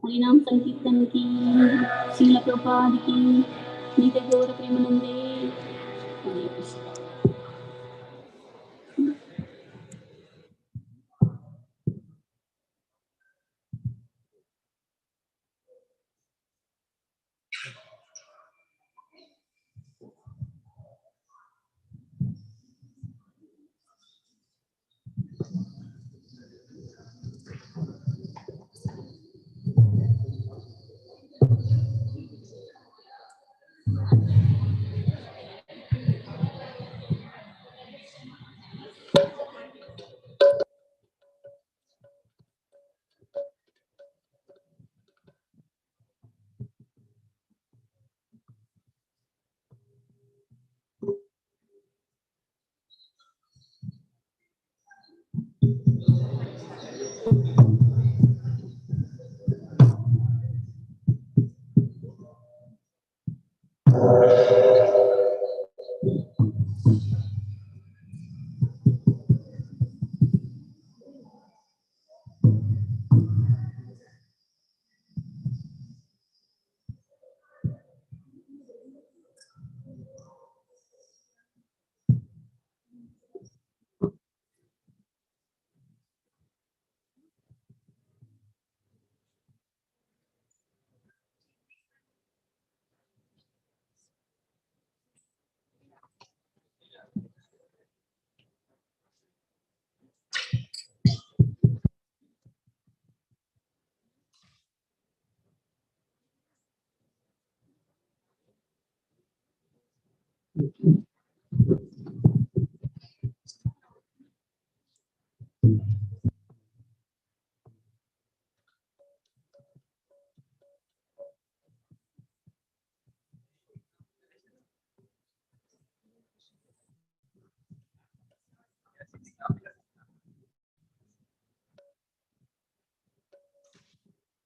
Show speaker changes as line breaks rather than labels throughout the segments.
हरिनाम संकीर्तन की, श्रील प्रभुपाद की, नित्य गौर प्रेमानंदे। हरे Krishna.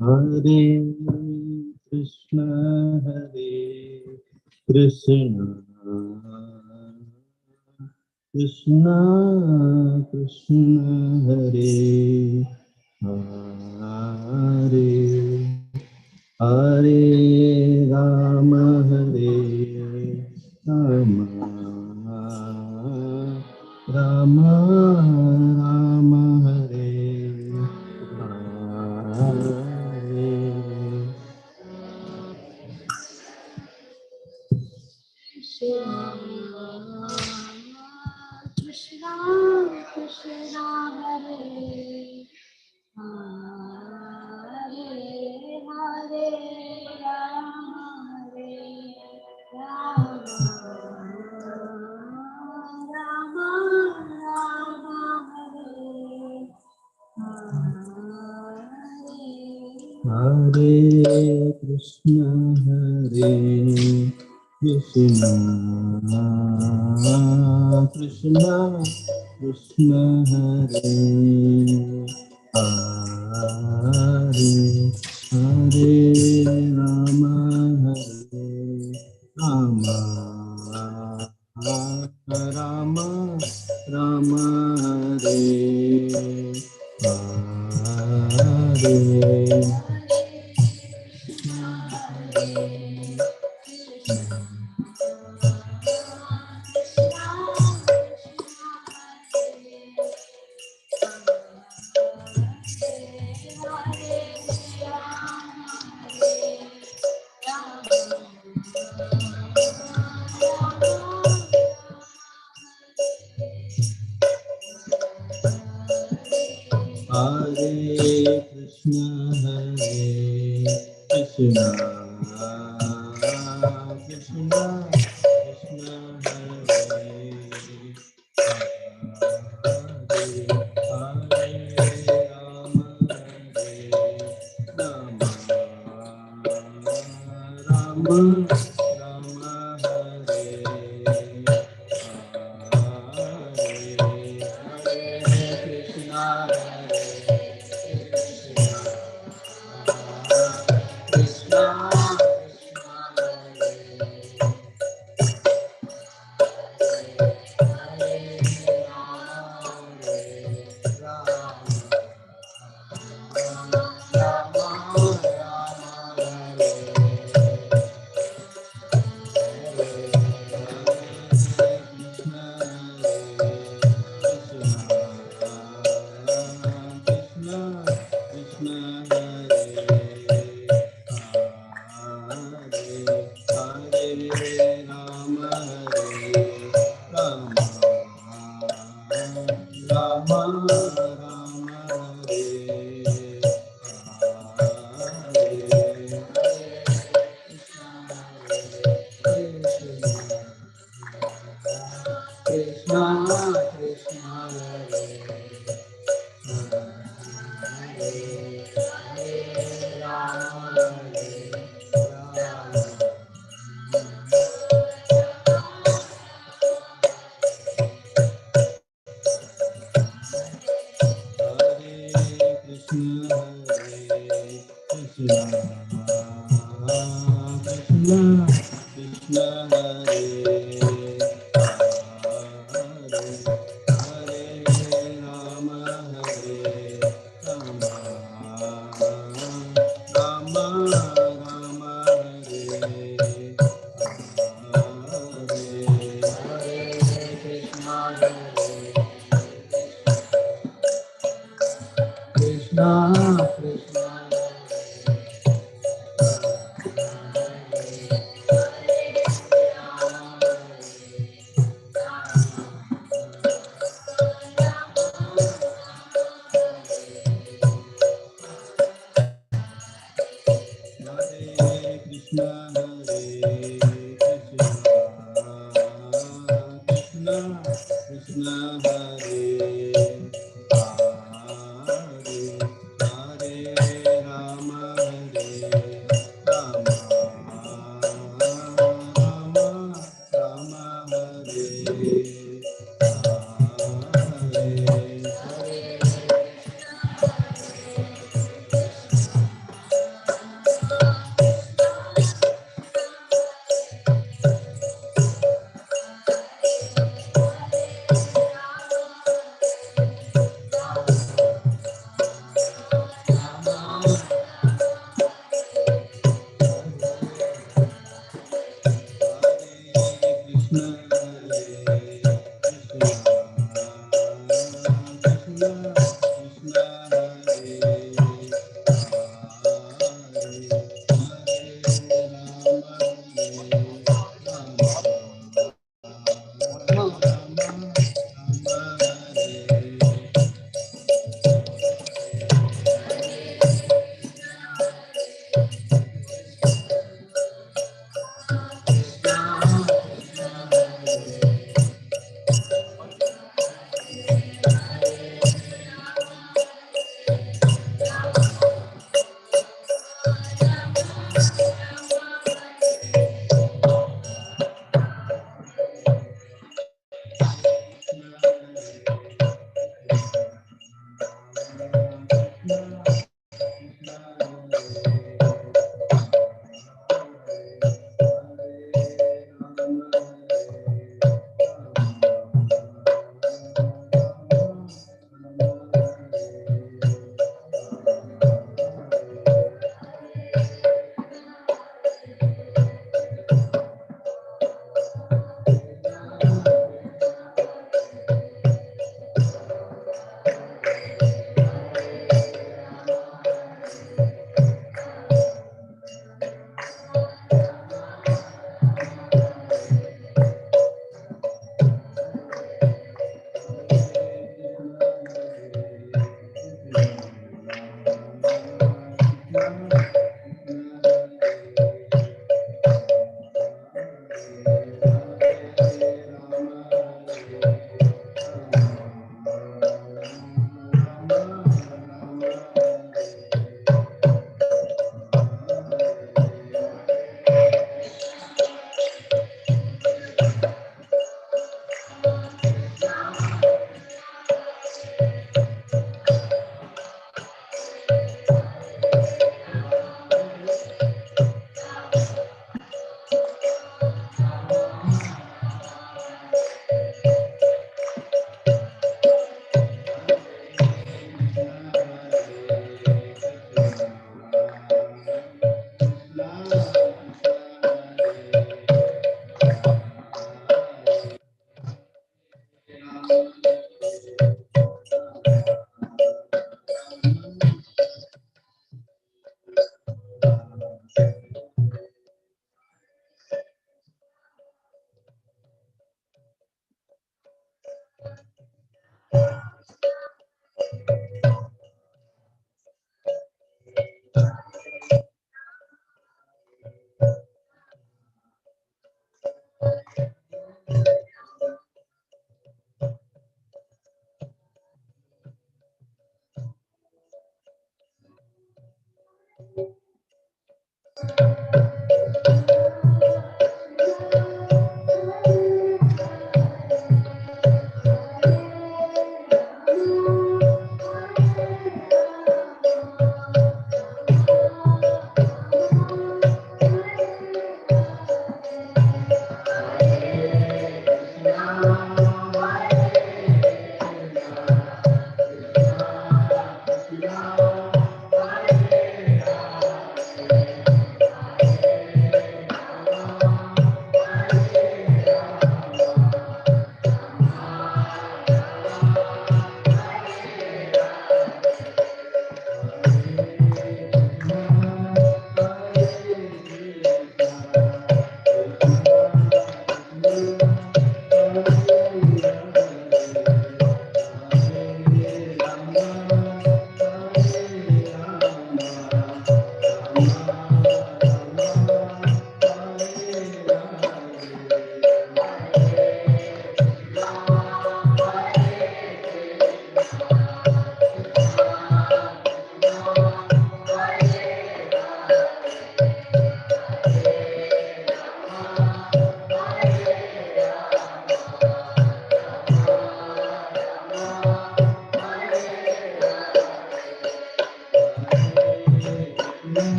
Hare Krishna, Krishna Krishna Krishna, Hare Hare, Hare Rama, Hare Rama, Rama Rama, Hare Hare.
Krishna Krishna Hare Hare, Hare Rama, Hare Rama, Rama Rama, Hare Hare.
Hare Krishna Krishna Krishna Hare Hare Hare Rama Hare Rama Rama Rama Hare Hare Hare Krishna, Hare Krishna, Krishna Krishna, Hare Rama, Hare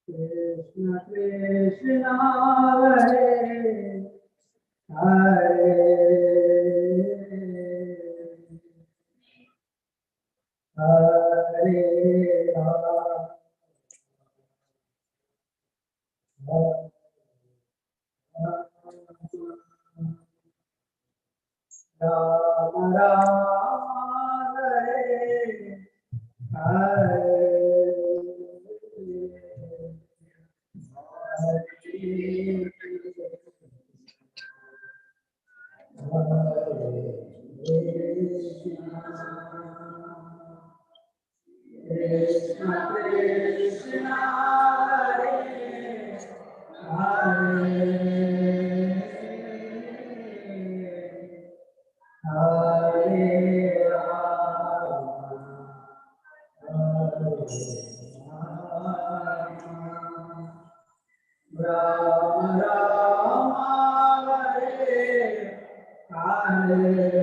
Krishna Krishna Hare Hare Hare Rama Rama Hare Hare Krishna Krishna Hare Hare Rama Rama Hare Hare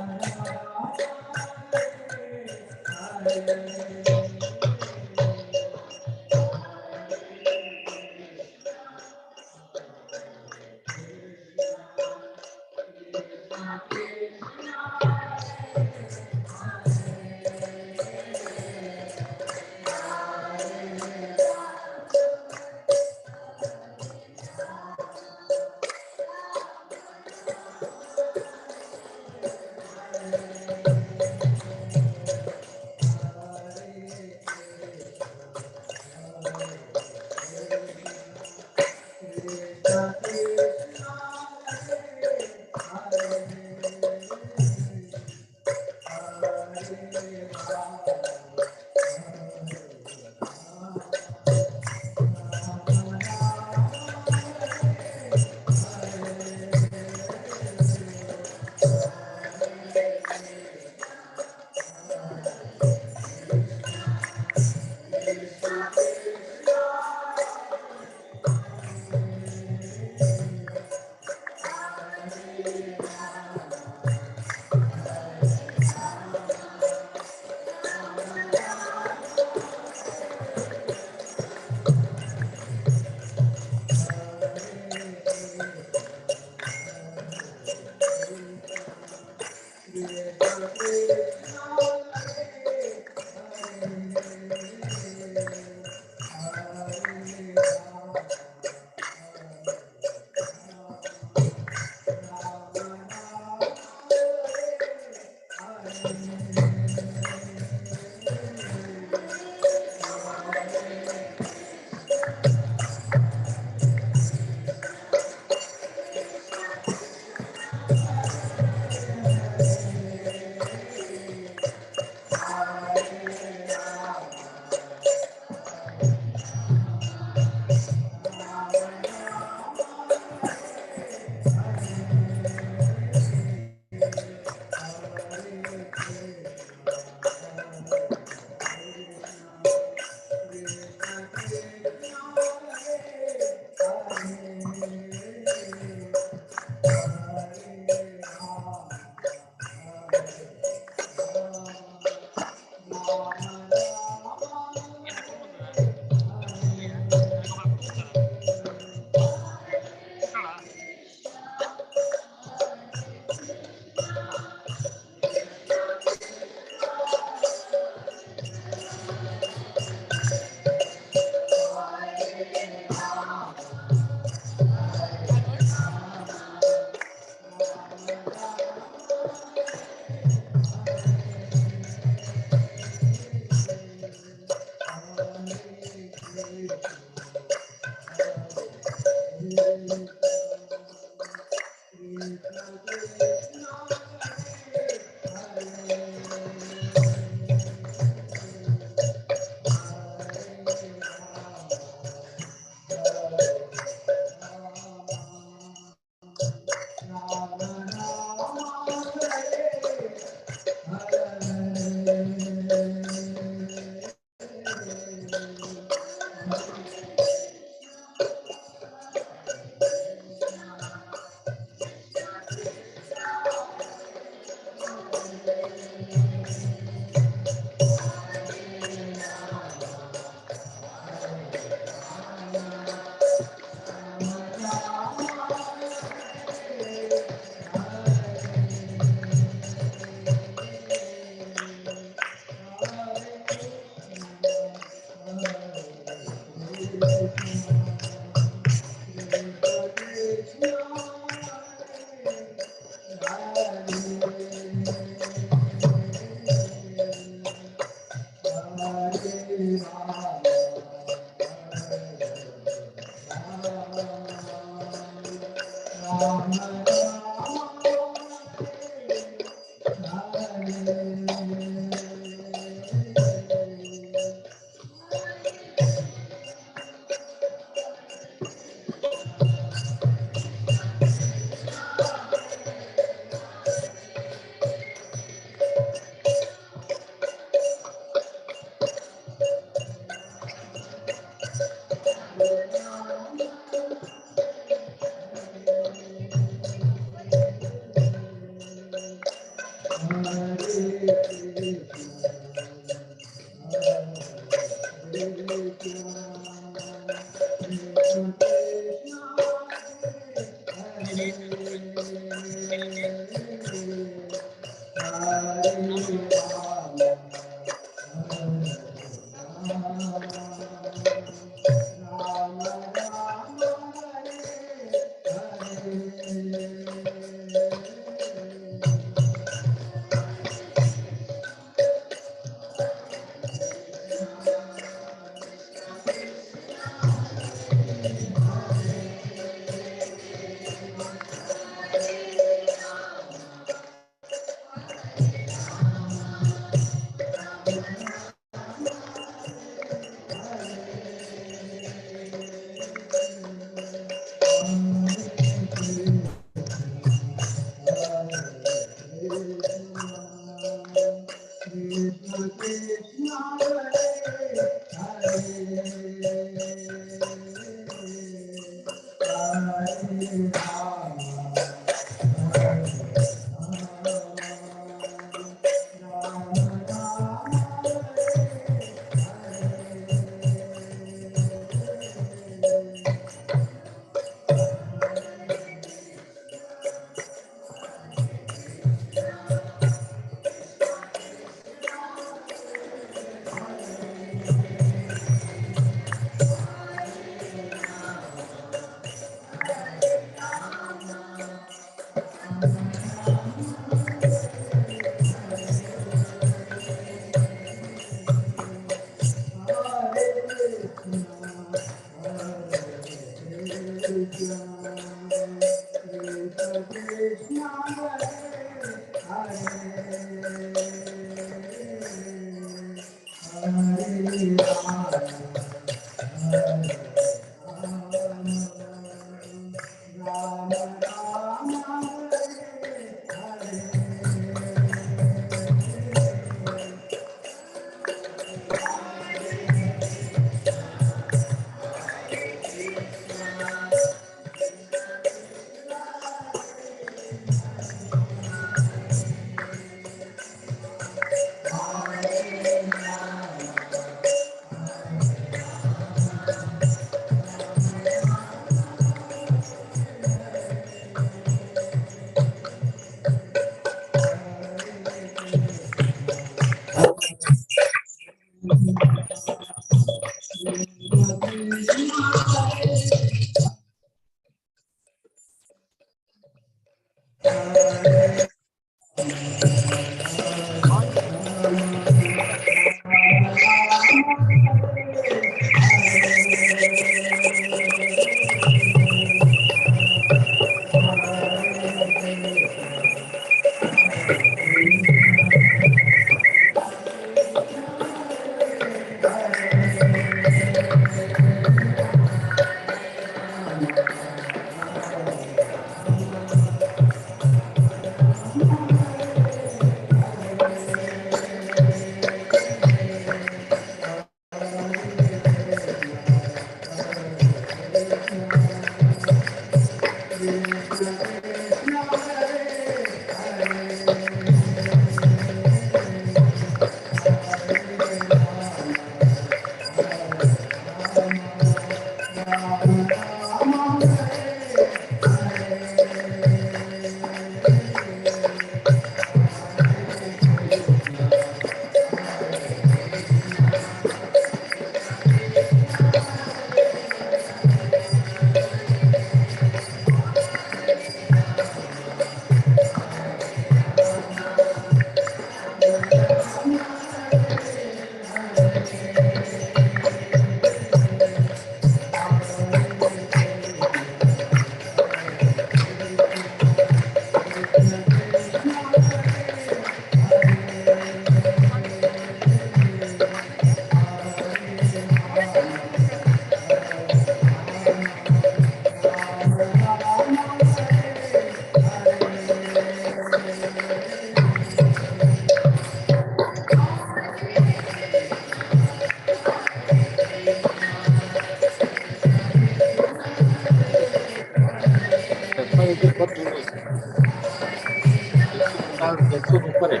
ऊपर है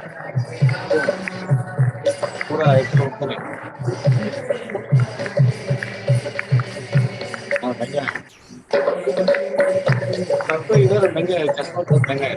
पूरा 100 ऊपर है। हाँ महंगा है, सबको इधर महंगा है, चश्मा बहुत महंगा है।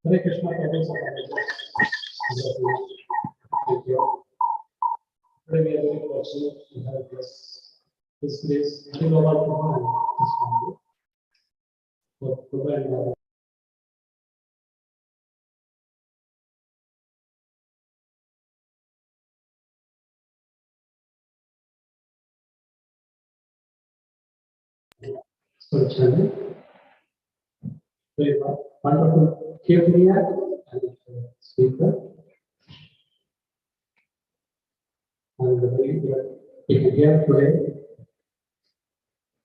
Hare Krishna, Prabhu. Thank you. Today we are very fortunate to have this place. I know about Prabhu and this family. But Prabhu and so channel. Very wonderful Kirtaniya and speaker. And very good here today.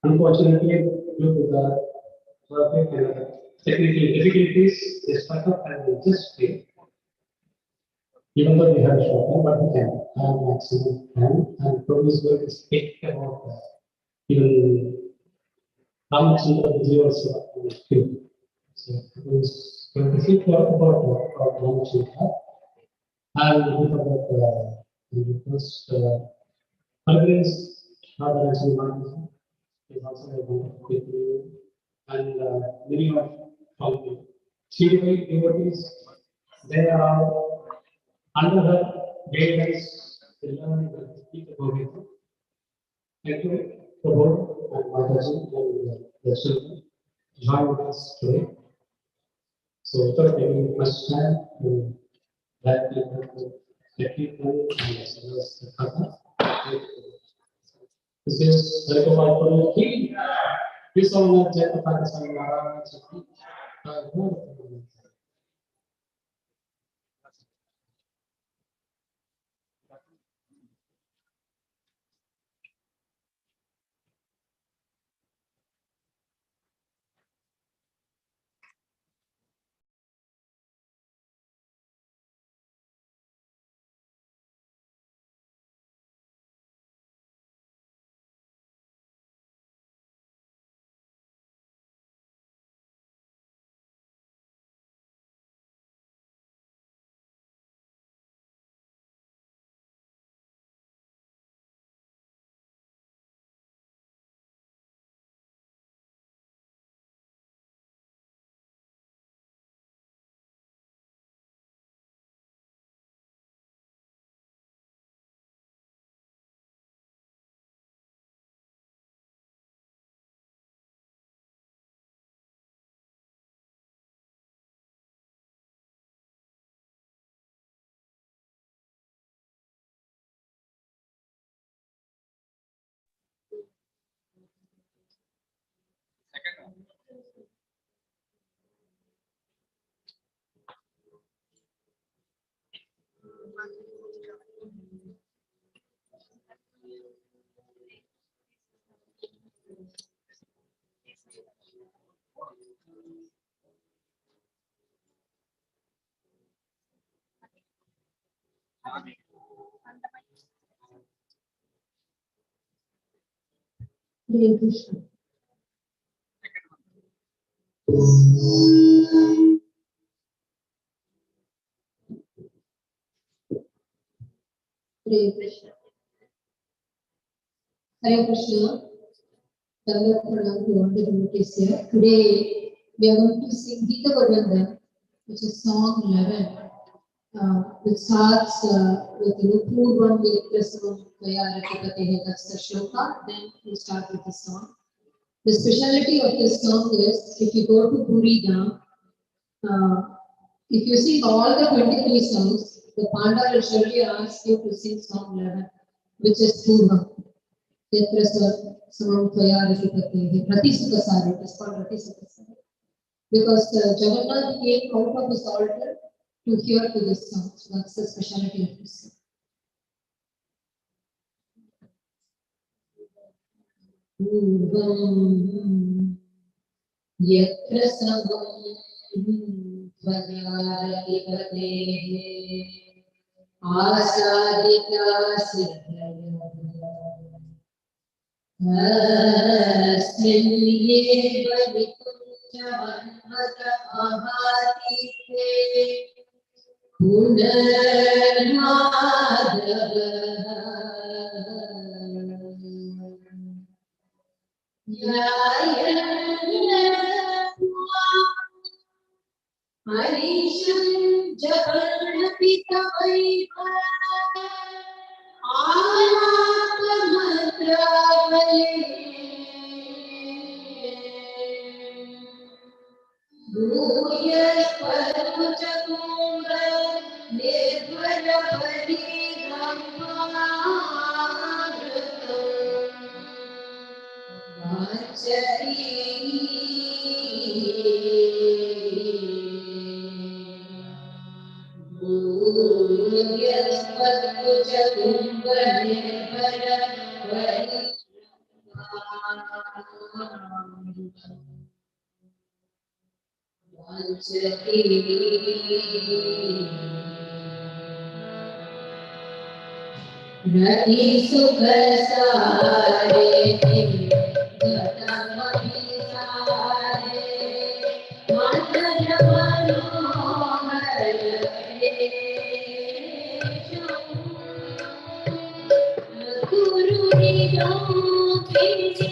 Unfortunately, due to the traffic and technical difficulties, they stuck up and just failed. Even though we have a short time, but we can have maximum time and Prabhu is going to speak about even how much energy also feel. So Prabhu is going to speak about how much we have. I will talk about the first Holidays, how the lesson is also a wonderful people, and many of from GDY devotees, they are under her guidance to learn the speak about it. Thank you, Prabhu and Mataji and the children join with us today. So without taking much time, that people, the people, and as well as the Kata. This is the Gopal King. This all of Jai Pakistan Maharaj.
Hare Krishna. Hare Krishna. Hare Krishna. Dandavat Pranam to all the devotees here. Today we are going to sing Gita Govindam, which is song 11, which starts with Purvam Vekrasamam Kaya Rakipate. That's the shloka. Then we start with the song. The speciality of this song is if you go to Puri Dham, if you sing all the 23 songs, the Panda will surely ask you to sing song 11, which is Purvam. Samam Tvaya Rakipate. Rati Sukasari. It is called Rati Sukasari. Because Jagannath came out of his altar to hear to this song. So that's the speciality of this song. Purvam Yatra Samam Tvaya Rakipate Asadika Siddhaya Asmiye Balikuncha Vanmata Ahatite Punarmadava Harisham Jaganapitavaiva Anapamatravale Bhuyas Paruchakumra Nirvara Rati Sukasare Jatamabhisare Mantana Manohare Guru Nidokini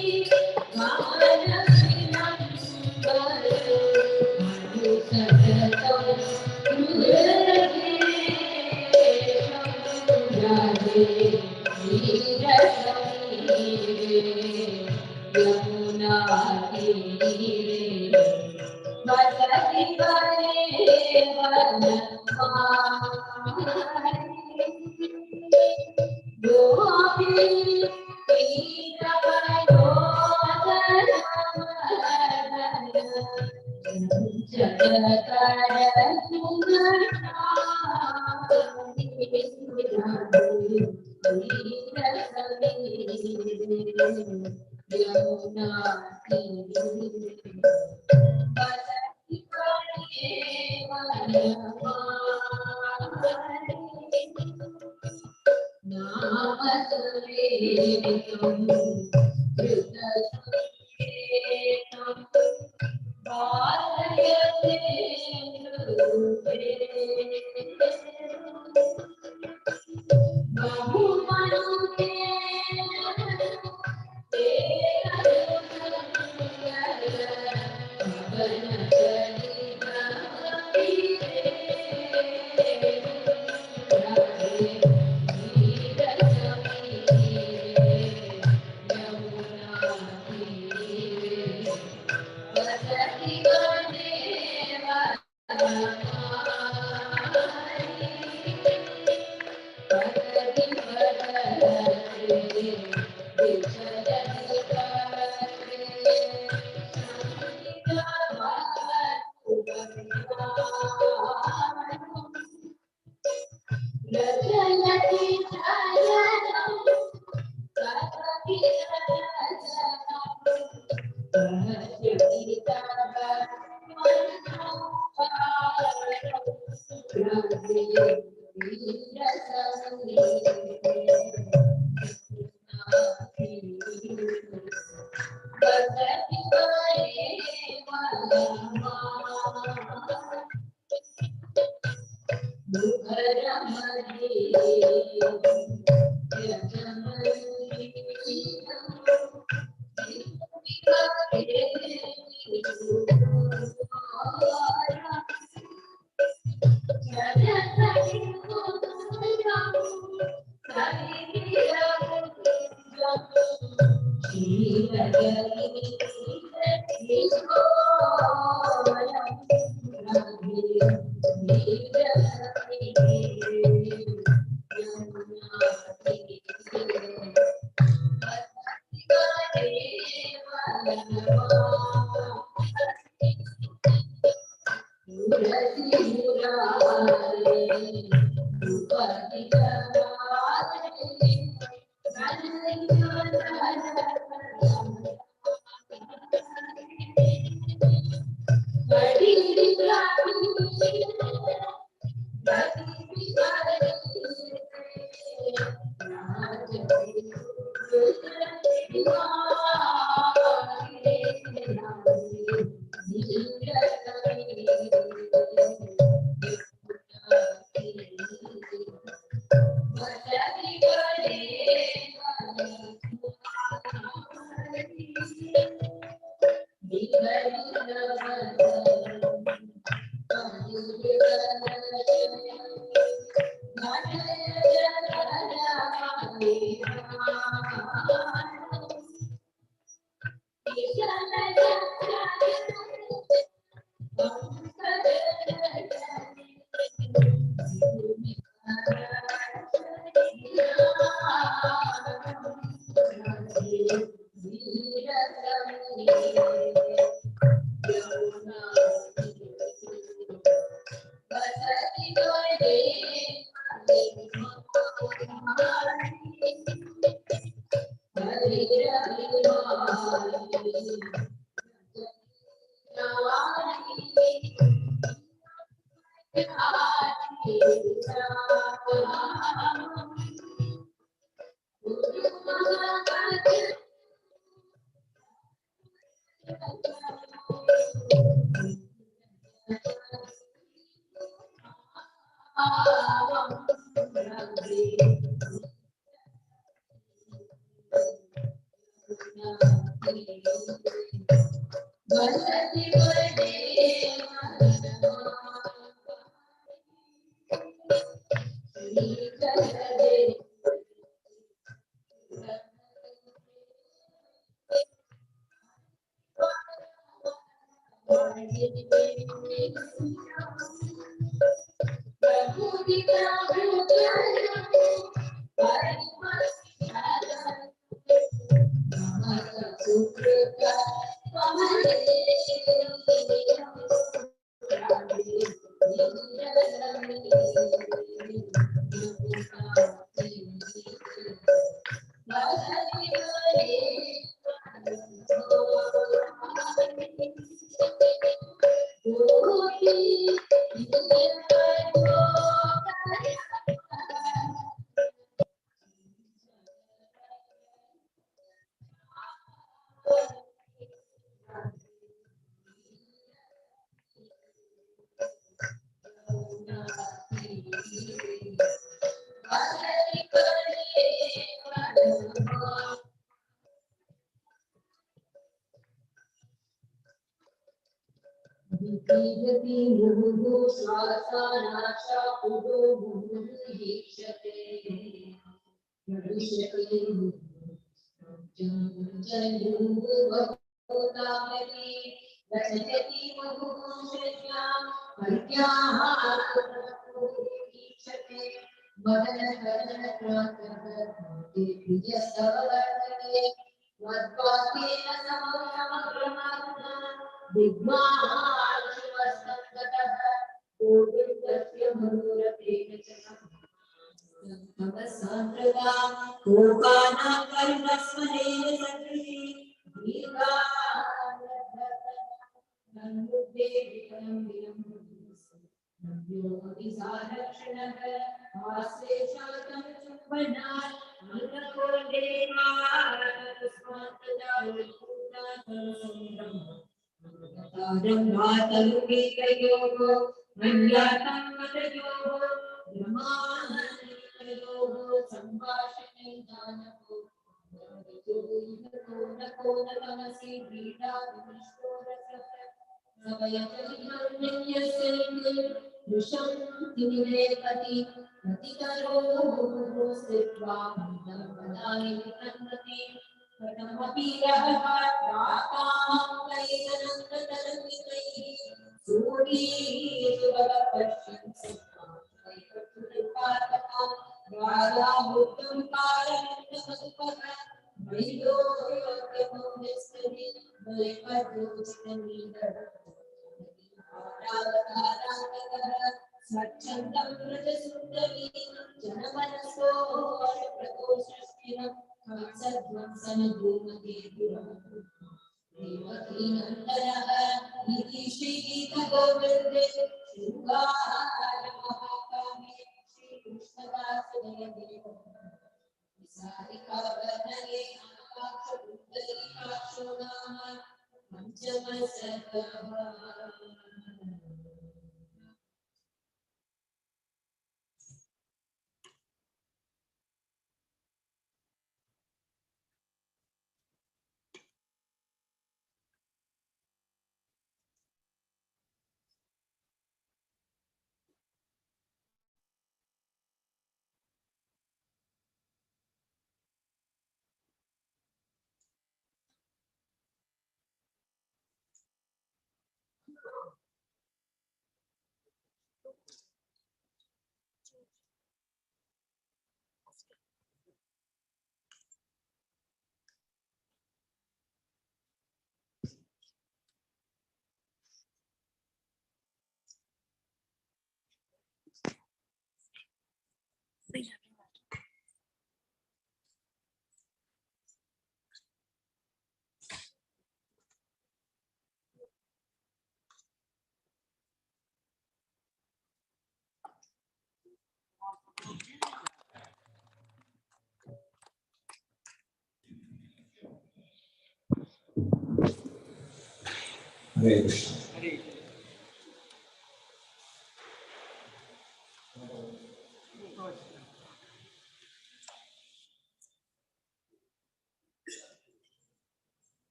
Hare Krishna.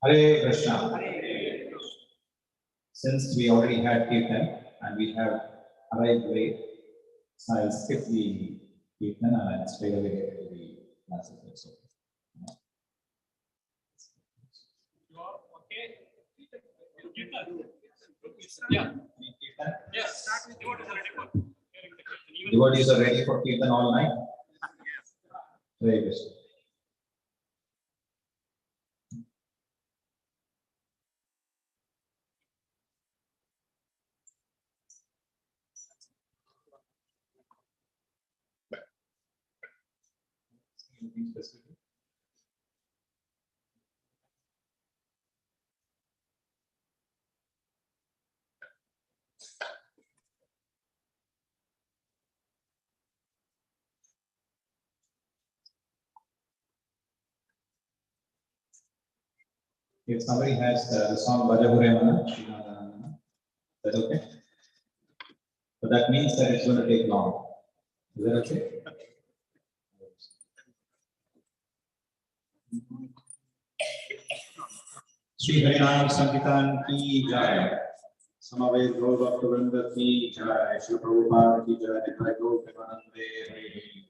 Hare Krishna. Since we already had Kirtan and we have arrived late, so I'll skip the Kirtan and I'll straight away get to the classes. Devotees are ready for Kirtan all night? Very good. Anything specific? If somebody has the song Bhajahure is that okay? But that means that it's going to take long. Is that okay? Shri Harinam Sankirtan ki jai. Samaved Gaur Bhakta ki jai. Shri Prabhupada ki jai. Jai Gaur Premanande Hari.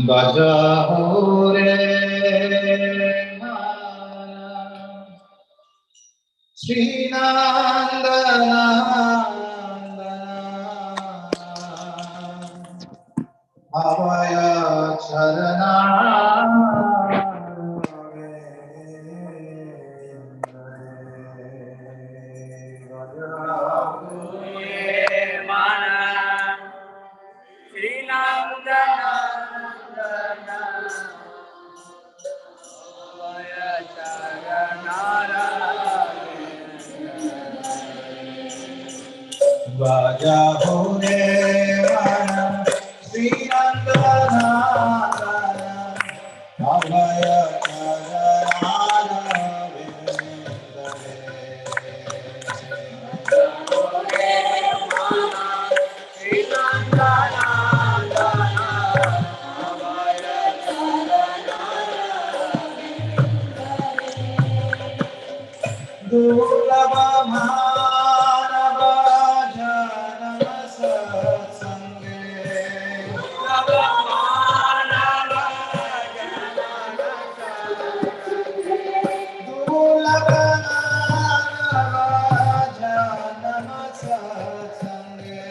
Bhajahure Sri Nandana Avaya Charana Bhajahure Mana Sri Nandana Avaya Charana Durlabha Manava Janama Satsange Durlabha Manava Janama Satsange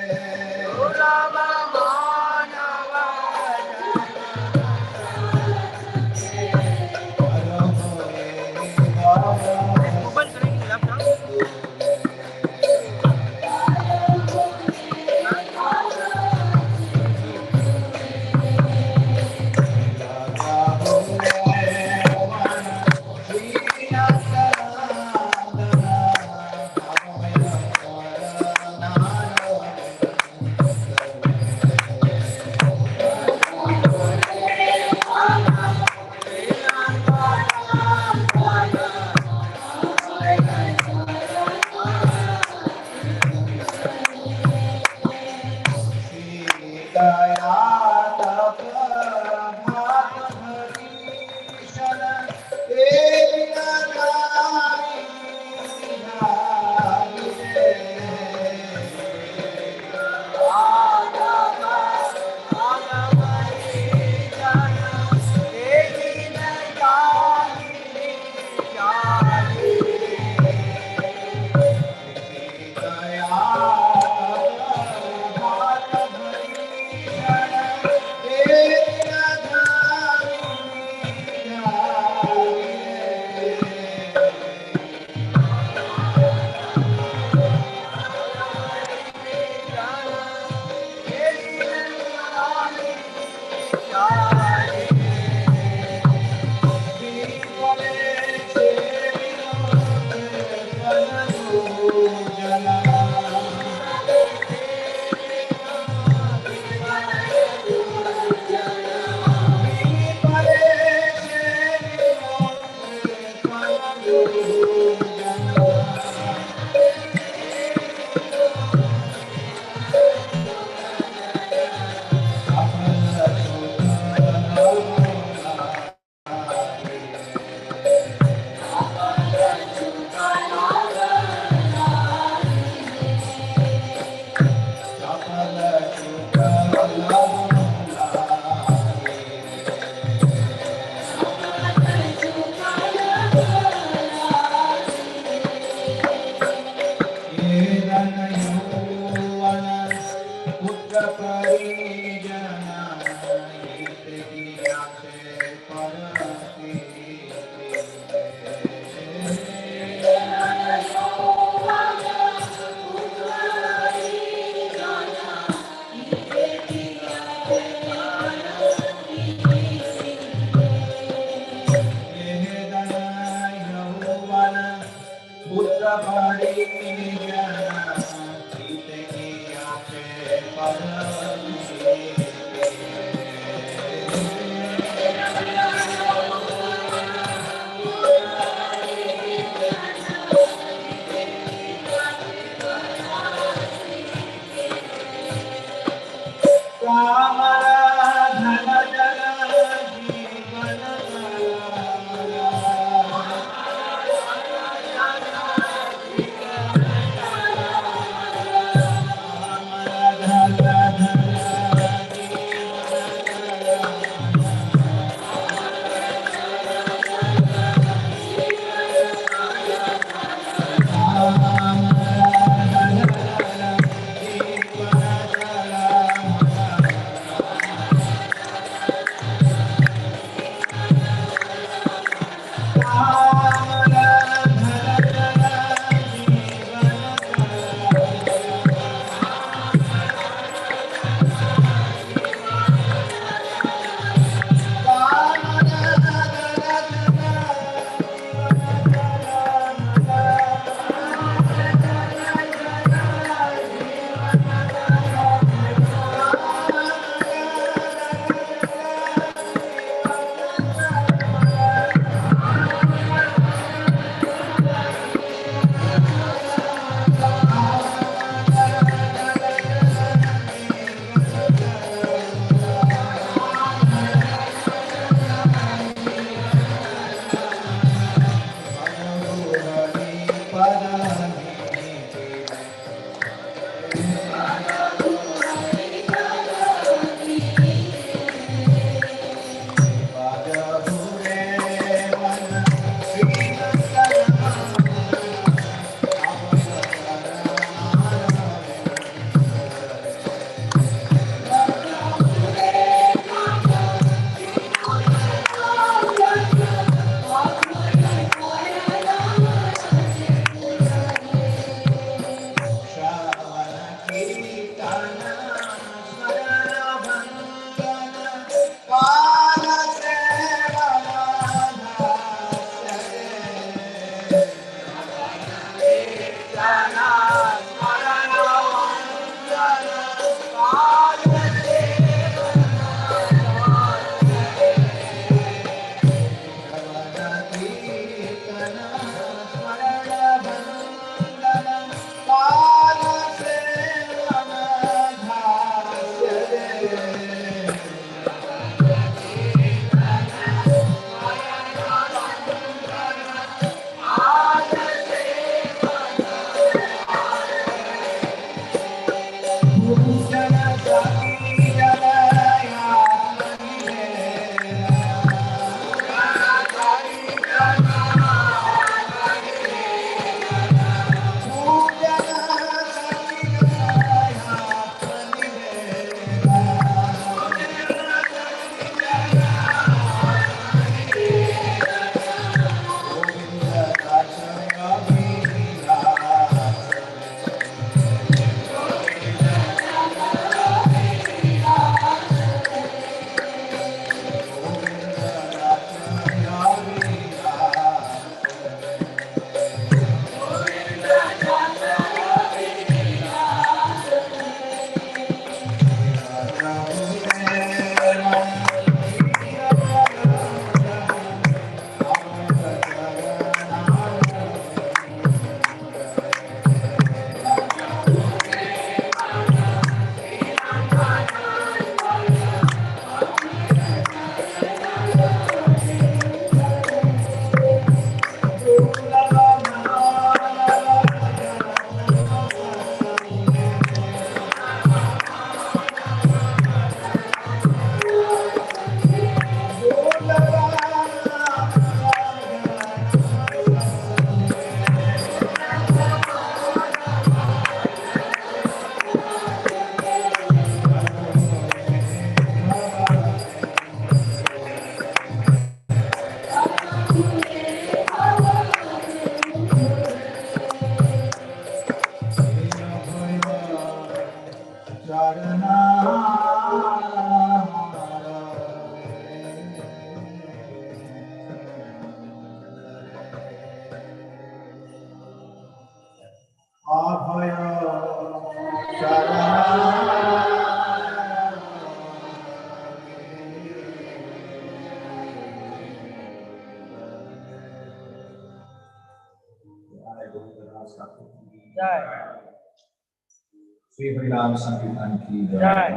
Sri Harinam Sankirtan ki jai.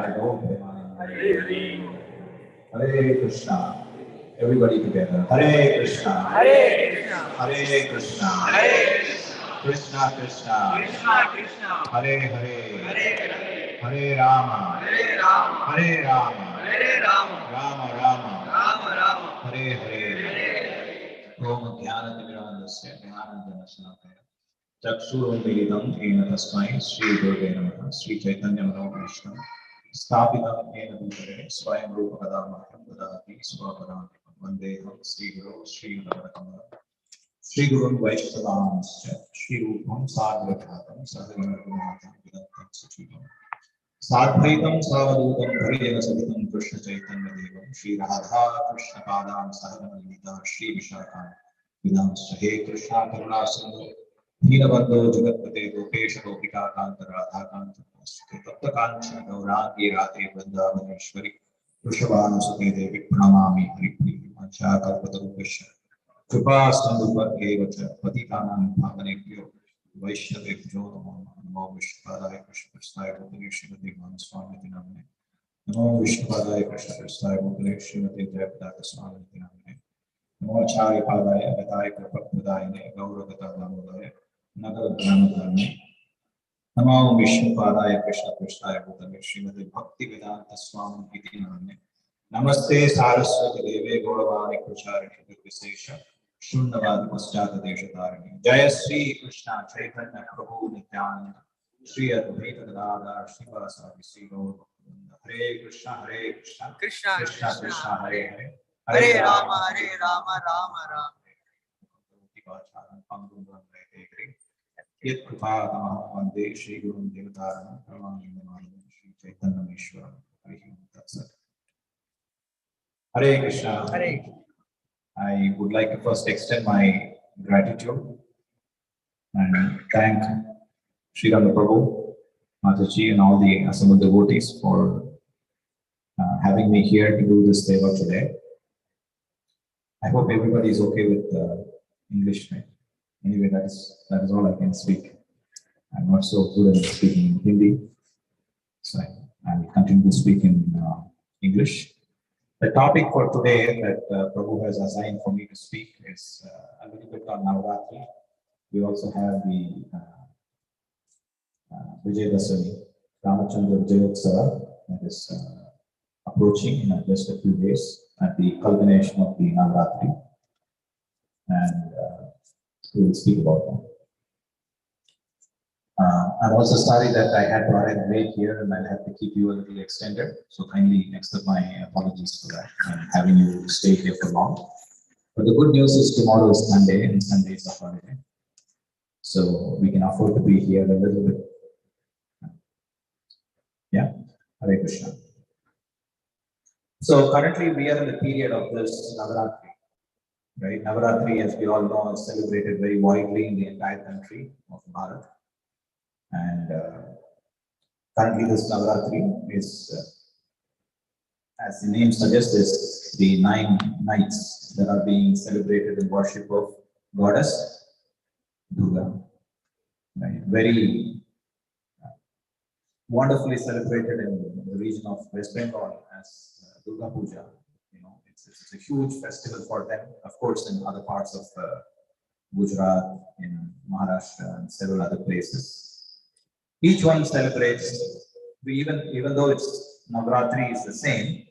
Hare Krishna. Everybody together. Hare Krishna. Hare Krishna. Krishna Krishna. Hare Hare. Hare Rama. Hare Rama. Rama Rama. Hare Hare. Om Dhyanatimirandasya Dhyananjanasnakaya Chakshurunmilitam Ena Tasmai Sri Gurve Namaha Sri Chaitanya Manopishtam Sthapitam Ena Bhutare Swayam Rupa Kadamaham Dadati Swapadantikam Vandeham Sri Guru Sri Navakamala Sri Gurun Vaishnavanasya Sri Rupam Sadhvakatam Sadhanagunatam Vidantam Sachivam Sadhaitam Savadutam Harijana Savitam Krishna Chaitanya Devam Sri Radha Krishna Padam Sahavanalita Sri Vishakam Vidam He Krishna Karuna Sindhu Deenabandho Jagatpate Gopesha Gopika Kanta Radha Kanta Tapta Kanchana Gaurangi Radhe Vrindavaneshwari Vrishabhanu Sute Devi Pranamami Haripri Mancha Kalpatarupesha Kripa Sandhupa Evacha Patitanam Bhavanebhyo Vaishnavebhyo Namo Vishnupadaya Krishna Prasthaya Bhutale Srimati Manaswamiti Namane Namo Vishnupadaya Krishna Prasthaya Bhutale Srimati Jayapataka Swamiti Namane Namo Acharya Padaya Gataya Kripakpadayane Gauravata Damodaya Nagaragramadharane Namo Vishnupadaya Krishna Prasthaya Bhutale Srimati Bhakti Vedanta Swamiti Namane Namaste Saraswati Deve Gauravani Pracharini Durvisesha Shunnavadi Paschata Deshatarani Jaya Sri Krishna Chaitanya Prabhu Nityananda Sri Advaita Gadadhar Srivasadi Sri Gaura Hare Krishna Krishna Krishna Hare Hare Hare Rama Rama Rama Yet Kripatamah Vande Sri Gurun Devataram Paramanandamanim Sri Chaitanya Ishwaram Hare Tatsat Hare Krishna. I would like to first extend my gratitude and thank Sri Prabhu, Mataji, and all the assembled devotees for having me here to do this seva today. I hope everybody is okay with English, right? Anyway, that is all I can speak. I'm not so good at speaking Hindi, so I will continue to speak in English. The topic for today that Prabhu has assigned for me to speak is a little bit on Navaratri. We also have the Vijayadashami, Ramachandra Vijayotsava, that is approaching in just a few days at the culmination of the Navaratri. And we will speak about that. I'm also sorry that I had to arrive late here and I'll have to keep you a little extended. So kindly accept my apologies for that and having you stay here for long. But the good news is tomorrow is Sunday and Sunday is a holiday. So we can afford to be here a little bit. Yeah, Hare Krishna. So currently we are in the period of this Navaratri. Right? Navaratri, as we all know, is celebrated very widely in the entire country of Bharat. And currently this Navaratri is, as the name suggests, is the 9 nights that are being celebrated in worship of Goddess Durga. Right? Very wonderfully celebrated in the region of West Bengal as Durga Puja. You know, it's a huge festival for them. Of course, in other parts of Gujarat, in Maharashtra, and several other places. Each one celebrates, even though it's Navaratri is the same,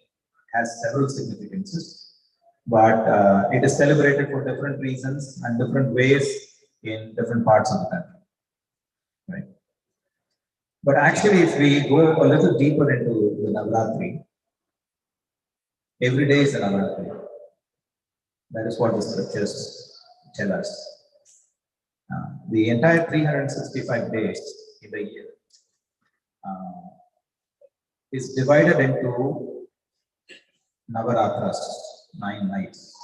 has several significances, but it is celebrated for different reasons and different ways in different parts of the country. Right? But actually, if we go a little deeper into the Navaratri, every day is a Navaratri. That is what the scriptures tell us. The entire 365 days in the year is divided into Navaratras, 9 nights,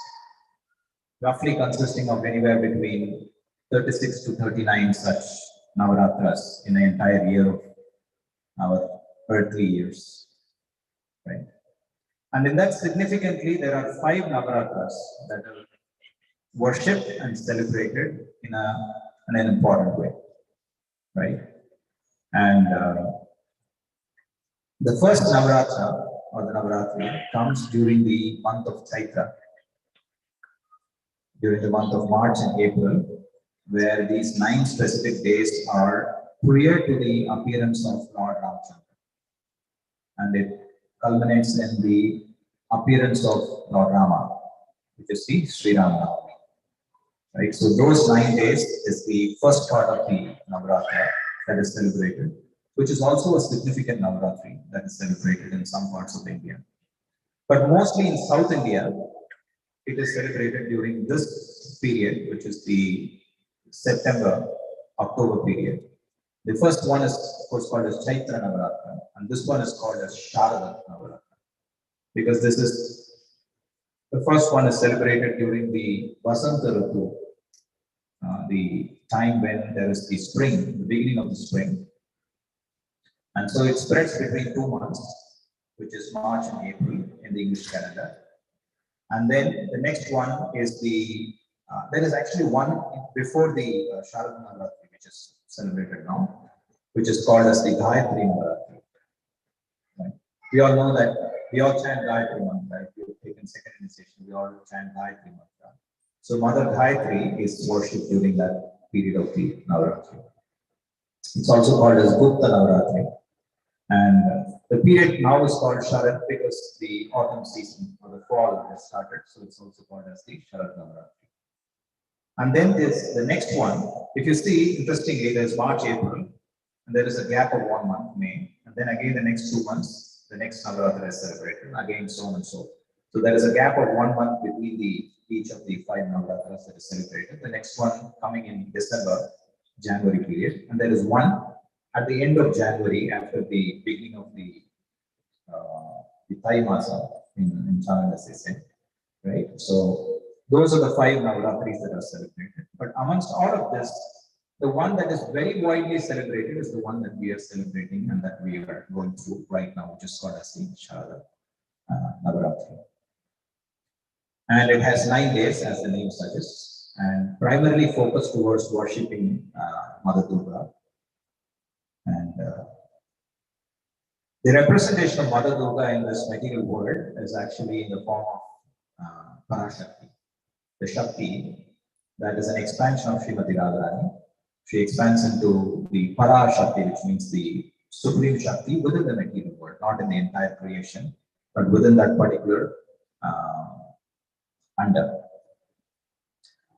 roughly consisting of anywhere between 36 to 39 such Navaratras in the entire year of our earthly years, right? And in that, significantly, there are 5 Navaratras that are worshipped and celebrated in an important way, right? And the first Navaratra or the Navaratri comes during the month of Chaitra, during the month of March and April, where these 9 specific days are prior to the appearance of Lord Ramchandra. And it culminates in the appearance of Lord Rama, which is the Sri Ram Navami. Right? So those 9 days is the first part of the Navaratra that is celebrated, which is also a significant Navaratri that is celebrated in some parts of India. But mostly in South India, it is celebrated during this period, which is the September-October period. The first one is, of course, called as Chaitra Navaratra, and this one is called as Sharada Navaratra, because this is the first one is celebrated during the Vasanta Ritu, the time when there is the spring, the beginning of the spring. And so it spreads between 2 months, which is March and April in the English calendar. And then the next one is there is actually one before the Sharada Navaratri, which is celebrated now, which is called as the Gayatri Navaratri. Right? We all know that we all chant Gayatri Mantra. If you've taken second initiation, we all chant Gayatri Mantra. So Mother Gayatri is worshipped during that period of the Navaratri. It's also called as Gupta Navaratri. And the period now is called Sharad because the autumn season or the fall has started. So it's also called as the Sharad Navaratri. And then there's the next one. If you see, interestingly, there's March, April, and there is a gap of 1 month, May. And then again, the next 2 months, the next Navaratri is celebrated. Again, so on and so. So there is a gap of 1 month between each of the 5 Navaratras that is celebrated. The next one coming in December, January period. And there is one at the end of January, after the beginning of the Thai Masa in Sanga, as they say, right? So those are the 5 Navaratris that are celebrated. But amongst all of this, the one that is very widely celebrated is the one that we are celebrating and that we are going through right now, which is called as the Sharada Navaratri. And it has 9 days, as the name suggests, and primarily focused towards worshipping Mother Durga. And the representation of Mother Durga in this material world is actually in the form of Parashakti, the Shakti that is an expansion of Srimati Radharani. She expands into the Parashakti, which means the Supreme Shakti within the material world, not in the entire creation, but within that particular under.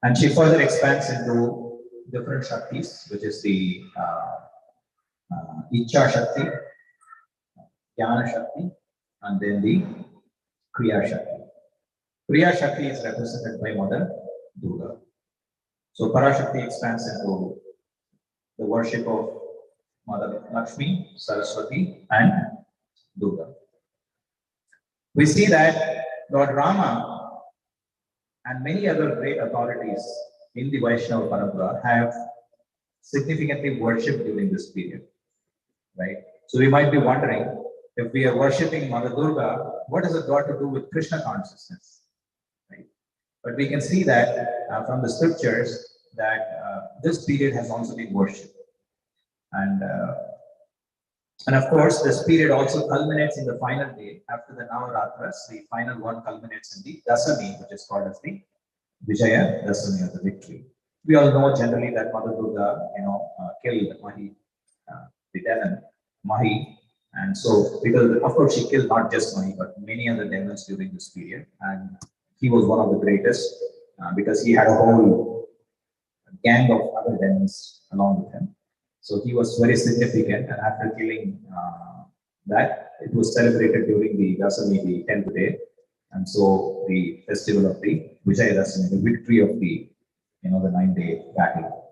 And she further expands into different Shaktis, which is the Icha Shakti, Jnana Shakti, and then the Kriya Shakti. Kriya Shakti is represented by Mother Durga. So Parashakti expands into the worship of Mother Lakshmi, Saraswati, and Durga. We see that Lord Rama and many other great authorities in the Vaishnava Parampara have significantly worshipped during this period, right? So we might be wondering, if we are worshipping Mother Durga, what has it got to do with Krishna consciousness, right? But we can see that from the scriptures that this period has also been worshipped. And of course, this period also culminates in the final day after the Navaratras. The final one culminates in the Dasami, which is called as the Vijaya Dasami, or the victory. We all know generally that Mother Durga, killed Mahi, the demon Mahi, and so because of course she killed not just Mahi but many other demons during this period, and he was one of the greatest because he had a whole gang of other demons along with him. So he was very significant, and after killing that, it was celebrated during the Dasami, the 10th day, and so the festival of the Vijaya Dasami, the victory of the the 9-day battle.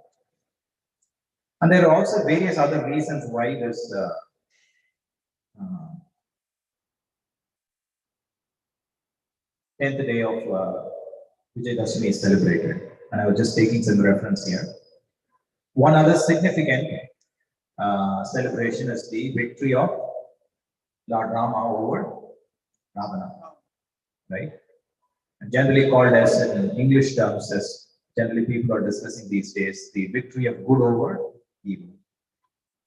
And there are also various other reasons why this 10th day of Vijaya Dasami is celebrated, and I was just taking some reference here. One other significant celebration is the victory of Lord Rama over Ravana, right? And generally called as in English terms as generally people are discussing these days, the victory of good over evil.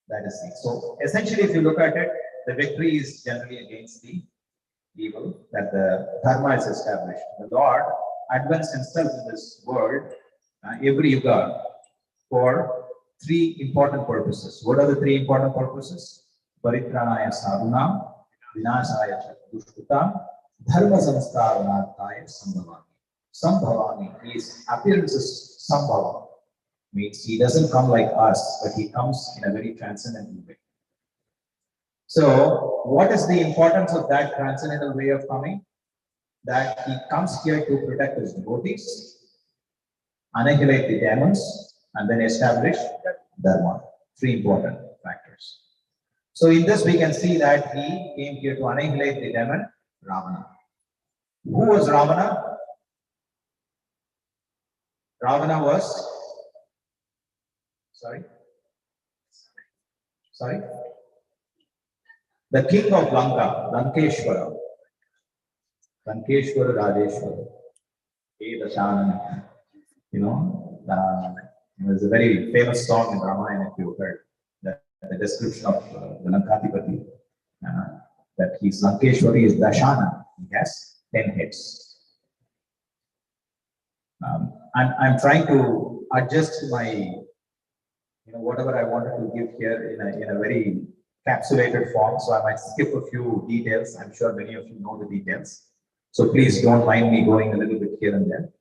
That is the so essentially, if you look at it, the victory is generally against the evil that the dharma is established. The Lord advanced himself in this world every yuga for three important purposes. What are the three important purposes? Paritranaya sadhunam, vinashaya dushkutam, dharma samskaranarthaya sambhavami. Sambhavami, his appearance is sambhava, means he doesn't come like us, but he comes in a very transcendental way. So, what is the importance of that transcendental way of coming? That he comes here to protect his devotees, annihilate the demons, and then establish dharma. Three important factors. So, in this, we can see that he came here to annihilate the demon Ravana. Who was Ravana? Ravana was, sorry, the king of Lanka, Lankeshwara, Rajeshwara, Dashanana. There's a very famous song in Ramayana, if you've heard, that the description of the Lankadipati, that he's Lankeshwari is Dashana, he has 10 heads. I'm trying to adjust my, whatever I wanted to give here in a very capsulated form, so I might skip a few details. I'm sure many of you know the details. So please don't mind me going a little bit here and there.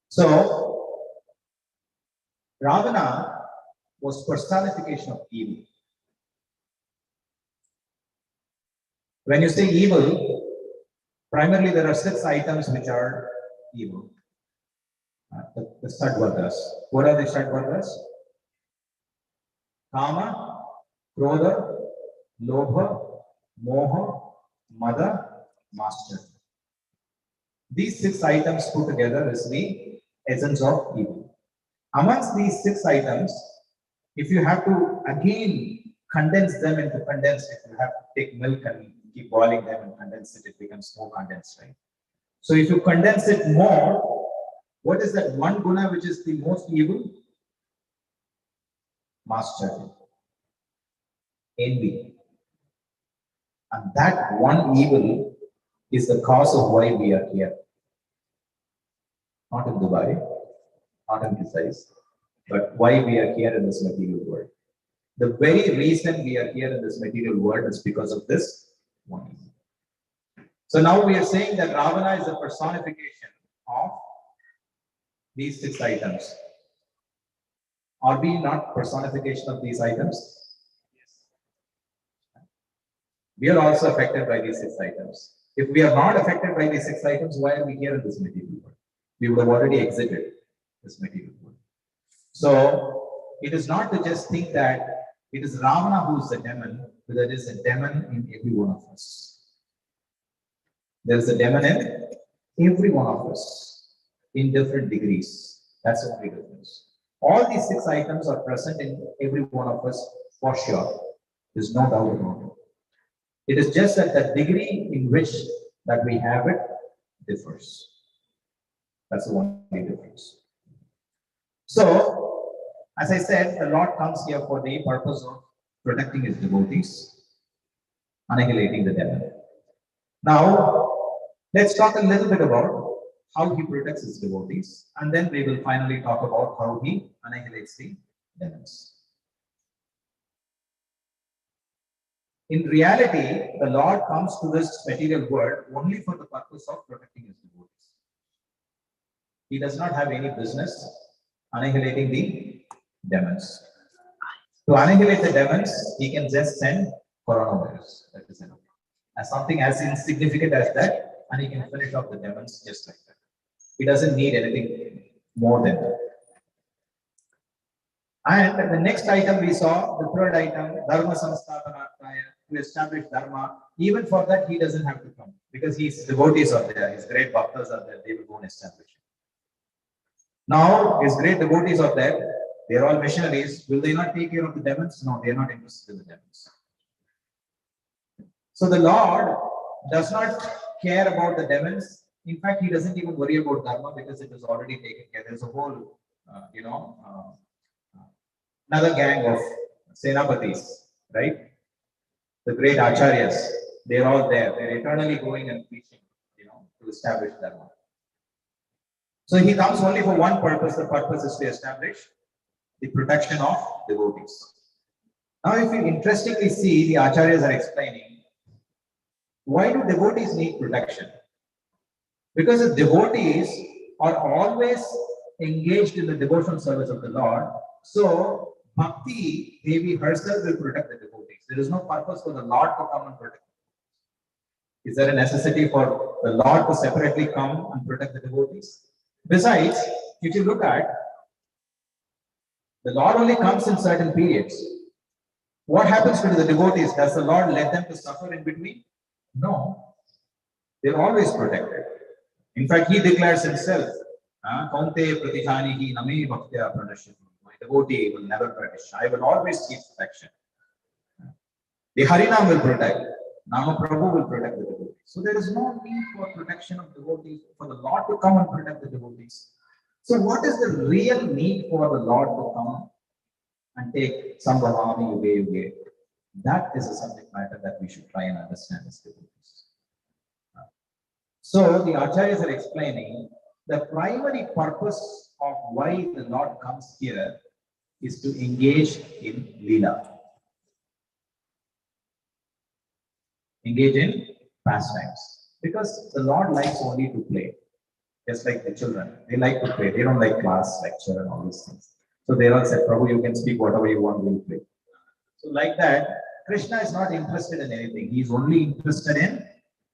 So Ravana was personification of evil. When you say evil, primarily there are 6 items which are evil. The Sadvargas. What are the Sadvargas? Kama, Krodha, Lobha, Moha, Mada, Master. These 6 items put together is the essence of evil. Amongst these 6 items, if you have to again condense them into condensed, if you have to take milk and keep boiling them and condense it, it becomes more condensed, right? So if you condense it more, what is that one guna which is the most evil? Master. Envy. And that one evil is the cause of why we are here. Not in Dubai, not in precise, but why we are here in this material world. The very reason we are here in this material world is because of this one evil. So now we are saying that Ravana is a personification of these 6 items. Are we not personification of these items? We are also affected by these 6 items. If we are not affected by these 6 items, why are we here in this material world? We would have already exited this material world. So it is not to just think that it is Ravana who is the demon, but there is a demon in every one of us. There is a demon in every one of us in different degrees. That's the only difference. All these 6 items are present in every one of us for sure. There's no doubt about it. It is just that the degree in which that we have it differs. That's the only difference. So, as I said, the Lord comes here for the purpose of protecting his devotees, annihilating the devil. Now, let's talk a little bit about how he protects his devotees, and then we will finally talk about how he annihilates the demons. In reality, the Lord comes to this material world only for the purpose of protecting his devotees. He does not have any business annihilating the demons. To annihilate the demons, he can just send coronavirus. That is enough. As something as insignificant as that, and he can finish off the demons just like that. He doesn't need anything more than that. And the next item we saw, the third item, Dharma Samsthapanarthaya, to establish Dharma. Even for that, he doesn't have to come because his devotees are there, his great bhaktas are there, they will go and establish it. Now, his great devotees are there. They are all missionaries. Will they not take care of the demons? No, they are not interested in the demons. So the Lord does not care about the demons. In fact, he doesn't even worry about dharma because it is already taken care. There's a whole, another gang of senapatis, right? The great acharyas. They're all there. They're eternally going and preaching, to establish dharma. So he comes only for one purpose. The purpose is to establish the protection of devotees. Now, if you interestingly see, the acharyas are explaining, why do devotees need protection? Because the devotees are always engaged in the devotional service of the Lord. So, Bhakti Devi herself will protect the devotees. There is no purpose for the Lord to come and protect them. Is there a necessity for the Lord to separately come and protect the devotees? Besides, if you look at, the Lord only comes in certain periods. What happens to the devotees? Does the Lord let them to suffer in between? No. They're always protected. In fact, he declares himself, Kaunte pratijanihi name bhaktya pranashyati. My devotee will never perish. I will always keep protection. The Harinam will protect. Nama Prabhu will protect the devotees. So there is no need for protection of devotees, for the Lord to come and protect the devotees. So what is the real need for the Lord to come and take Sambhavami Yuge Yuge? That is a subject matter that we should try and understand as devotees. So the acharyas are explaining the primary purpose of why the Lord comes here is to engage in Leela. Engage in pastimes. Because the Lord likes only to play. Just like the children. They like to play. They don't like class, lecture and all these things. So they all said, Prabhu, you can speak whatever you want, we'll play. So like that, Krishna is not interested in anything. He is only interested in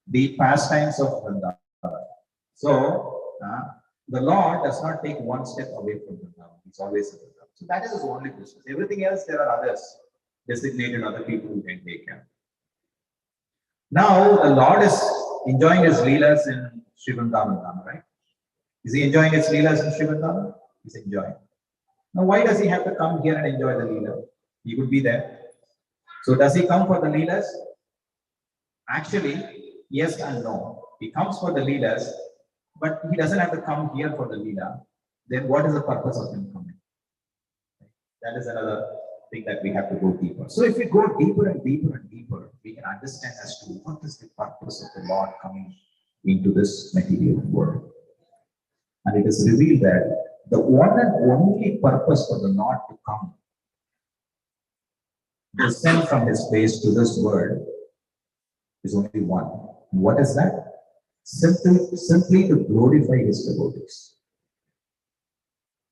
the pastimes of Vrindavan. So, the Lord does not take one step away from Vrindavan. He's always in Vrindavan. So that is his only business. Everything else, there are others, designated other people who can take care. Now, the Lord is enjoying his leelas in Sri Vrindavan, right? Is he enjoying his leelas in Sri Vrindavan? He's enjoying. Now, why does he have to come here and enjoy the leela? He could be there. So, does he come for the leelas? Actually, yes and no. He comes for the leelas, but he doesn't have to come here for the leela. Then what is the purpose of him coming? That is another thing that we have to go deeper. So if we go deeper and deeper and deeper, we can understand as to what is the purpose of the Lord coming into this material world. And it is revealed that the one and only purpose for the Lord to come, descend from his place to this world, is only one. What is that? Simply to glorify his devotees.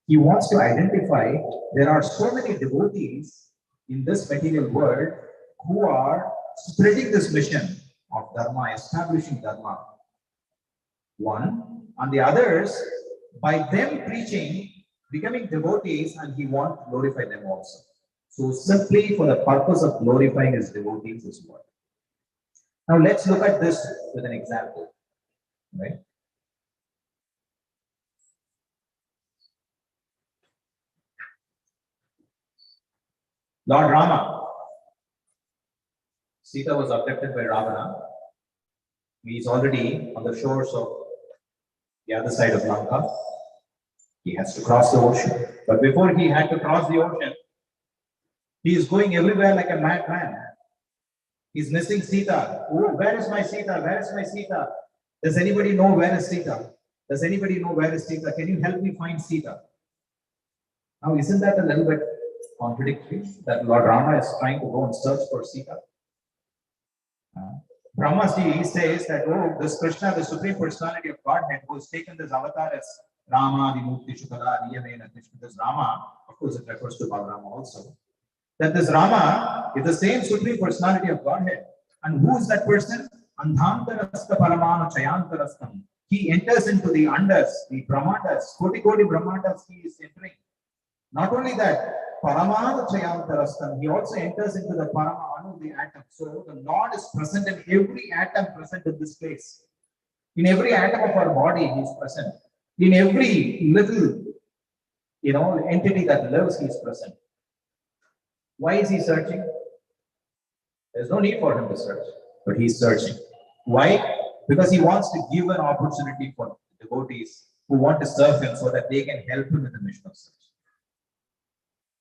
He wants to identify there are so many devotees in this material world who are spreading this mission of Dharma, establishing Dharma. One, and the others, by them preaching, becoming devotees, and he wants to glorify them also. So simply for the purpose of glorifying his devotees is what. Now let's look at this with an example, right? Lord Rama, Sita was abducted by Ravana. He is already on the shores of the other side of Lanka. He has to cross the ocean. But before he had to cross the ocean, he is going everywhere like a madman. He's missing Sita. Oh, where is my Sita? Where is my Sita? Does anybody know where is Sita? Does anybody know where is Sita? Can you help me find Sita? Now, isn't that a little bit contradictory that Lord Rama is trying to go and search for Sita? Brahmaji says that, oh, this Krishna, the Supreme Personality of Godhead, who has taken this avatar as Rama, Vimukti, Shukala, Niyamena, Krishna, this Rama, of course it refers to Balarama also, that this Rama is the same Supreme Personality of Godhead. And who is that person? Andhantarastha Paramana Chayantarastham. He enters into the unders, the Brahmandas, Koti Brahmandas he is entering. Not only that, Paramana Chayantarastham, he also enters into the Paramanu, the atom. So the Lord is present in every atom present in this place. In every atom of our body, he is present. In every little entity that lives, he's present. Why is he searching? There's no need for him to search, but he's searching. Why? Because he wants to give an opportunity for devotees who want to serve him so that they can help him in the mission of search.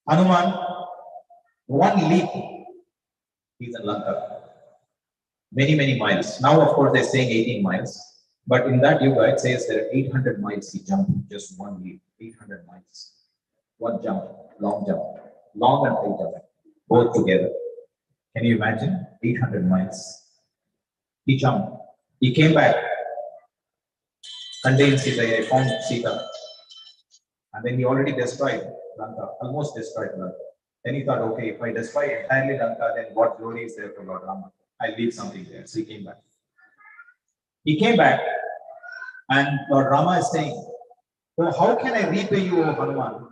Hanuman, one leap, he's in Lanka. Many, many miles. Now, of course, they're saying 18 miles. But in that yuga, it says there are 800 miles he jumped, just one leap, 800 miles. One jump, long and high jump, both together. Can you imagine? 800 miles. He jumped. He came back, contained Sita, found Sita. And then he already destroyed Lanka, almost destroyed Lanka. Then he thought, okay, if I destroy entirely Lanka, then what glory is there for Lord Rama? I'll leave something there. So he came back. He came back, and Lord Rama is saying, oh, how can I repay you, O Hanuman?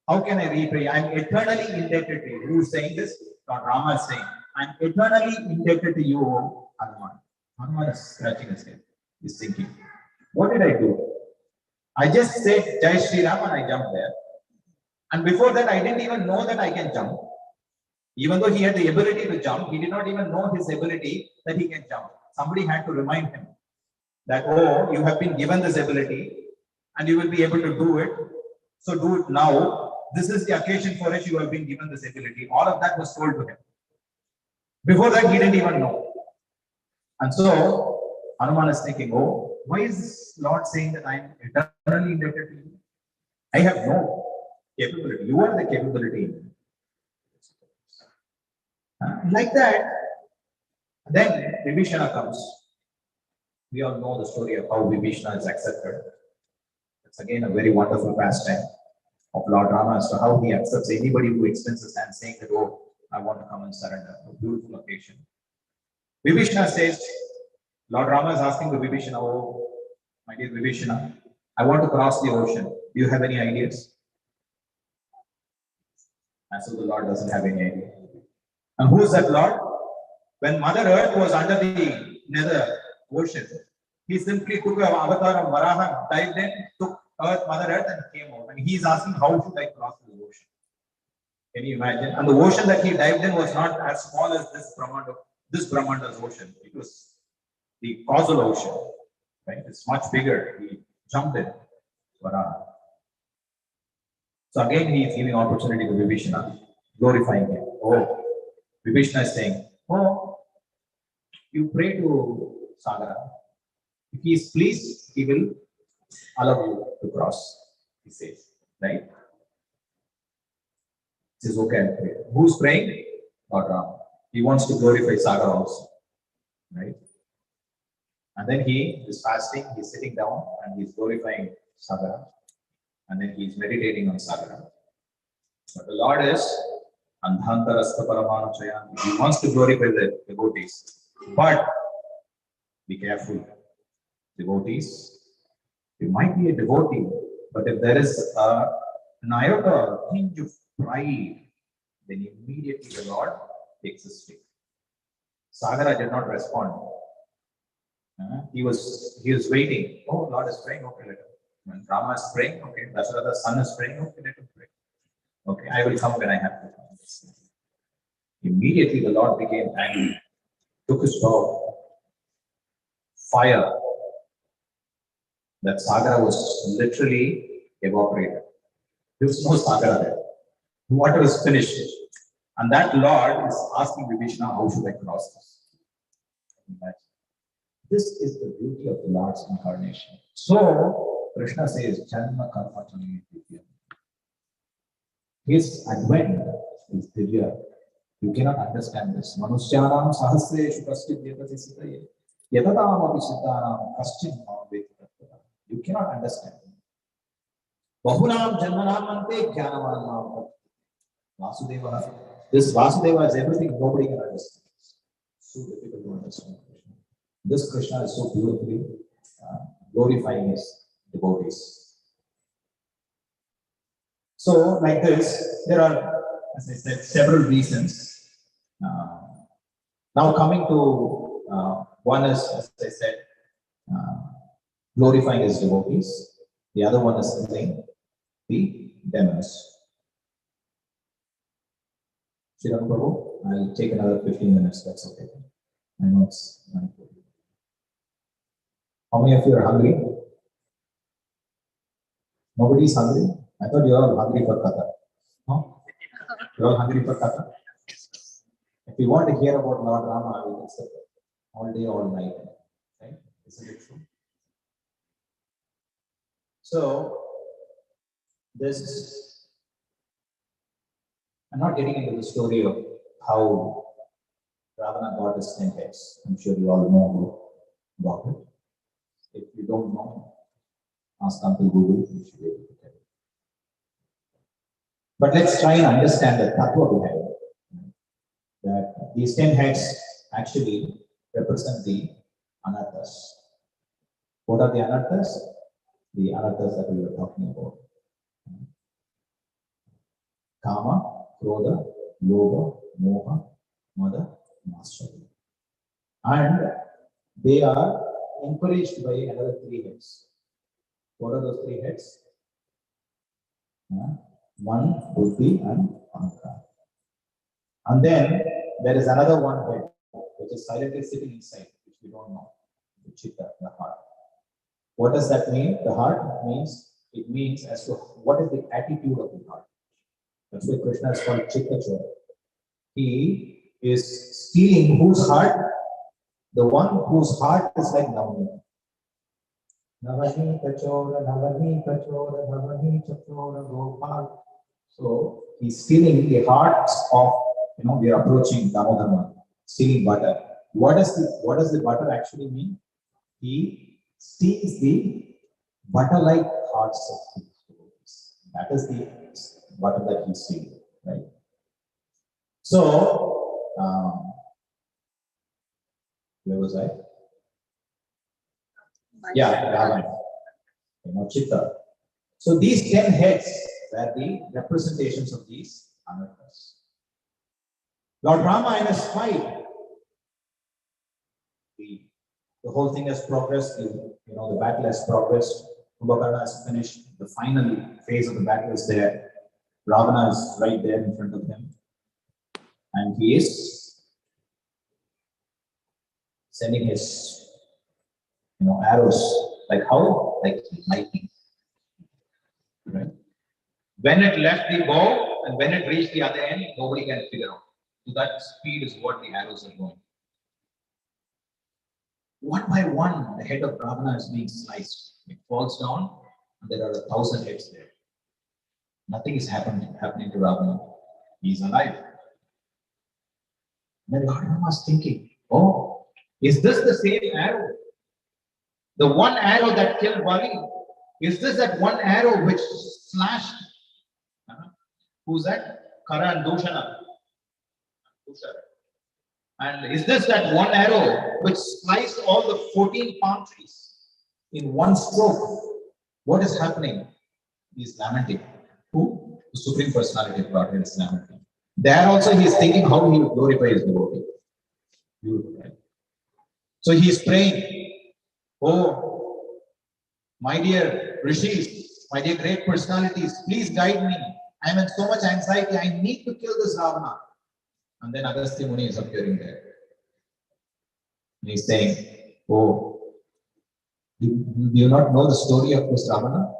How can I repay you? I'm eternally indebted to you. Who is saying this? Lord Rama is saying, I'm eternally indebted to you, O Hanuman. Hanuman is scratching his head. He's thinking, what did I do? I just said Jai Shri Ram and I jumped there. And before that, I didn't even know that I can jump. Even though he had the ability to jump, he did not even know his ability that he can jump. Somebody had to remind him that, oh, you have been given this ability and you will be able to do it. So do it now. This is the occasion for which you have been given this ability. All of that was told to him. Before that, he didn't even know. And so, Hanuman is thinking, oh, why is Lord saying that I am eternally indebted to you? I have no capability. You are the capability. Like that, then Vibhishana comes. We all know the story of how Vibhishana is accepted. It's again a very wonderful pastime of Lord Rama as to how he accepts anybody who extends his hand saying that, oh, I want to come and surrender. A beautiful occasion. Vibhishana says, Lord Rama is asking the Vibhishana, oh, my dear Vibhishana, I want to cross the ocean. Do you have any ideas? And so the Lord doesn't have any idea. And who is that Lord? When Mother Earth was under the nether ocean, he simply took an avatar of Varaha, dived in, took Mother Earth and came out. And he is asking, how should I cross the ocean? Can you imagine? And the ocean that he dived in was not as small as this Brahmanda's ocean. It was the causal ocean, right? It's much bigger. He jumped in, Varaha. So again, he is giving opportunity to Vibhishana, glorifying him. Oh, Vibhishana is saying, oh, you pray to Sanga. If he is pleased, he will allow you to cross, he says, right? He says, okay, I'll pray. Who's praying? Lord Rama. He wants to glorify Saga also, right? And then he is fasting, he's sitting down and he's glorifying Saga. And then he's meditating on Saga. But the Lord is Andhantarastha Paramanu. He wants to glorify the devotees. But be careful, devotees. You might be a devotee, but if there is an iota or a tinge of pride, then immediately the Lord takes a stick. Sagara did not respond. He was waiting. Oh, Lord is praying. Okay, let him. When Rama is praying, okay, Dasharatha's son is praying. Okay, let him pray. Okay, I will come when I have to come. Immediately the Lord became angry, took his bow, fire. That Sagara was literally evaporated. There was no Sagara there. The water is finished. And that Lord is asking Vibhishana, how should I cross this? This is the beauty of the Lord's incarnation. So, Krishna says, Janma Karma Chami Divya. His advent is Divya. You cannot understand this. Manushyanam sahasreshu kaschid yatati sitaye. Yatatam api siddhanam kaschid bhaveti tattva. You cannot understand. Bahunam janmanam ante jnanavanam Vasudeva. This Vasudeva is everything nobody can understand. So difficult to understand. This Krishna is so beautifully glorifying his devotees. So, like this, there are, as I said, several reasons. Now, coming to one is, as I said, glorifying his devotees. The other one is saying the demos. Shiram Prabhu, I'll take another 15 minutes, that's okay. I know it's 9:40. How many of you are hungry? Nobody is hungry? I thought you are all hungry for Katha. No? You're all hungry for Katha? If you want to hear about Lord Rama, we can sit all day, all night. Right? Isn't it true? So, this, I'm not getting into the story of how Ravana got his 10 heads. I'm sure you all know about it. If you don't know, ask Uncle Google, he should be able to tell you. But let's try and understand the tattva behind it. That these 10 heads actually represent the anarthas. What are the anarthas? The anarthas that we were talking about. Kama, Krodha, Lobha, Moha, Mada, Mastery. And they are encouraged by another 3 heads. What are those 3 heads? One, Buddhi, and Ahankara. And then there is another one head, which is silently sitting inside, which we don't know, the chitta, the heart. What does that mean? The heart means, it means as to what is the attitude of the heart. That's why Krishna is called Chitta Chora. He is stealing whose heart? The one whose heart is like Navani. Navani Kachora, Navani Kachora, Navani Chachora, Gopal. So he's stealing the hearts of, we are approaching Damodar, stealing butter. What does the butter actually mean? He steals the butter-like hearts of the devotees. That is the butter that he's stealing, right? So, where was I? Yeah, Ravana, Chitta. So these 10 heads were the representations of these anarthas. Lord Rama in his fight, the whole thing has progressed, the battle has progressed, Kumbhakarna has finished, the final phase of the battle is there, Ravana is right there in front of him, and he is sending his, arrows, like how? Like lightning, right? When it left the bow and when it reached the other end, nobody can figure out. So that speed is what the arrows are going. One by one, the head of Ravana is being sliced. It falls down, and there are 1,000 heads there. Nothing is happening to Ravana. He is alive. Then Lord Rama is thinking, oh, is this the same arrow? The one arrow that killed Bali? Is this that one arrow which slashed? Who's that? Kara and Dushana. And is this that one arrow which sliced all the 14 palm trees in one stroke? What is happening? He is lamenting. Who? The Supreme Personality of Godhead is lamenting. There also he is thinking how he will glorify his devotee. Beautiful, right? So he is praying, oh, my dear Rishis, my dear great personalities, please guide me. I am in so much anxiety. I need to kill this Ravana. And then Agastya Muni is appearing there. And he's saying, oh, do you not know the story of this Ravana?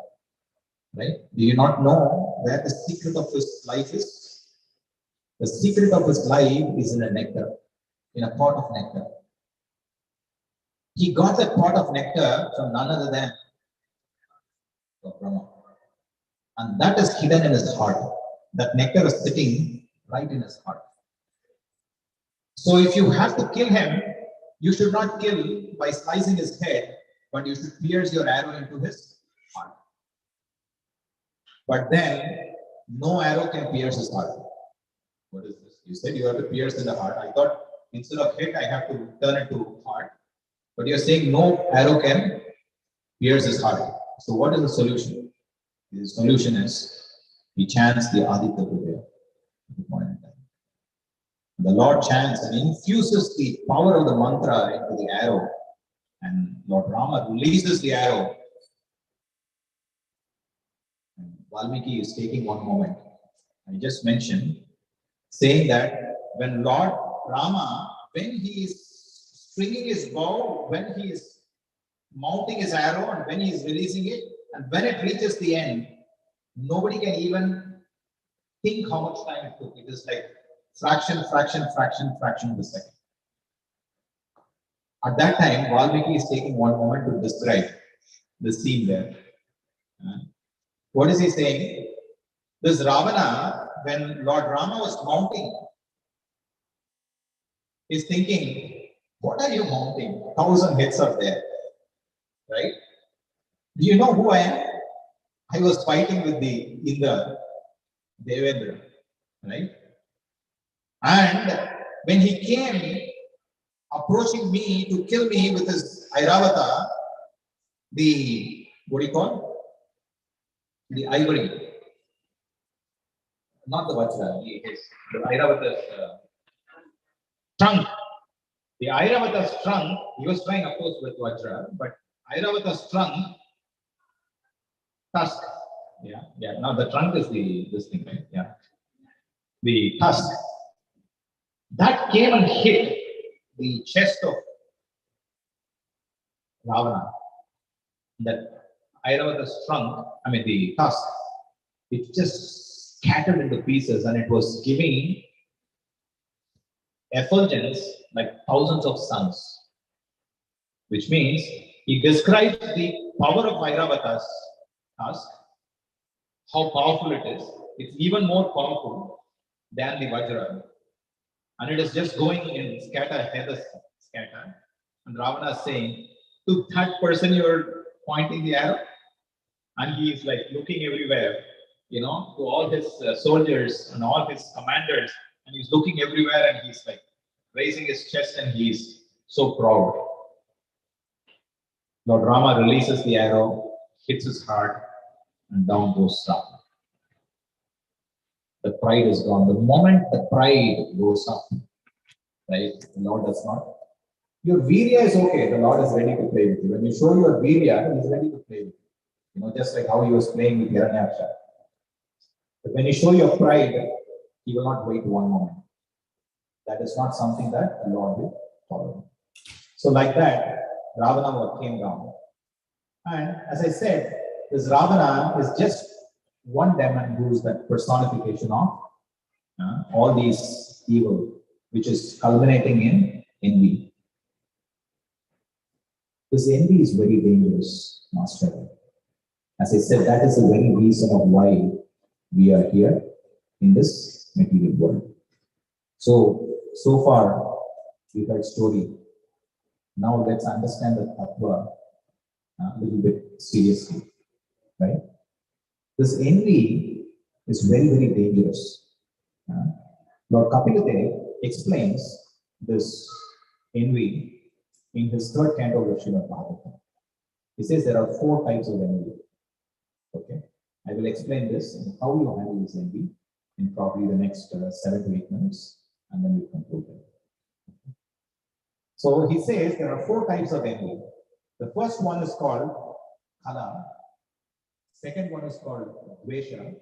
Right? Do you not know where the secret of his life is? The secret of his life is in a nectar, in a pot of nectar. He got that pot of nectar from none other than Brahma. And that is hidden in his heart. That nectar is sitting right in his heart. So if you have to kill him, you should not kill by slicing his head, but you should pierce your arrow into his heart. But then, no arrow can pierce his heart. What is this? You said you have to pierce in the heart. I thought instead of head, I have to turn it to heart. But you're saying no arrow can pierce his heart. So what is the solution? The solution is he chants the Aditya Hridaya at the point in time. The Lord chants and infuses the power of the mantra into the arrow, and Lord Rama releases the arrow. And Valmiki is taking one moment. I just mentioned, saying that when Lord Rama, when he is stringing his bow, when he is mounting his arrow, and when he is releasing it, and when it reaches the end, nobody can even think how much time it took. It is like fraction of a second. At that time, Valmiki is taking one moment to describe the scene there. What is he saying? This Ravana, when Lord Rama was mounting, is thinking, what are you mounting? 1,000 heads are there, right? Do you know who I am? I was fighting with the Indra, Devendra, right? And when he came approaching me to kill me with his Airavata, the, what do you call? The ivory, not the Vajra, the Airavata's trunk. The Airavata's trunk, he was trying, of course, with Vajra, but Airavata's trunk, tusk. Yeah. Now the trunk is this thing, right? Yeah. The tusk. That came and hit the chest of Ravana. That Airavata's trunk, the tusk, it just scattered into pieces, and it was giving effulgence like thousands of suns. Which means he describes the power of Airavata's tusk, how powerful it is. It's even more powerful than the Vajra. And it is just going in scatter, feathers scatter. And Ravana is saying, to that person you're pointing the arrow. And he is like looking everywhere, to all his soldiers and all his commanders. And he's looking everywhere and he's like raising his chest and he's so proud. Lord Rama releases the arrow, hits his heart, and down goes Rama. The pride is gone. The moment the pride goes up, right, the Lord does not. Your virya is okay. The Lord is ready to play with you. When you show your virya, He is ready to play with you. Just like how He was playing with Hiranyaksha. But when you show your pride, He will not wait one moment. That is not something that the Lord will tolerate. So like that, Ravana came down. And as I said, this Ravana is just one demon who is that personification of all these evil, which is culminating in envy. This envy is very dangerous, Master. As I said, that is the very reason of why we are here in this material world. So far, we heard story. Now let's understand the tattva a little bit seriously, right? This envy is very, very dangerous. Lord Kapilate explains this envy in his third canto of Srimad Bhagavatam. He says there are 4 types of envy. Okay, I will explain this and how you handle this envy in probably the next 7 to 8 minutes, and then we conclude it. So he says there are 4 types of envy. The first one is called kala. Second one is called dvesha.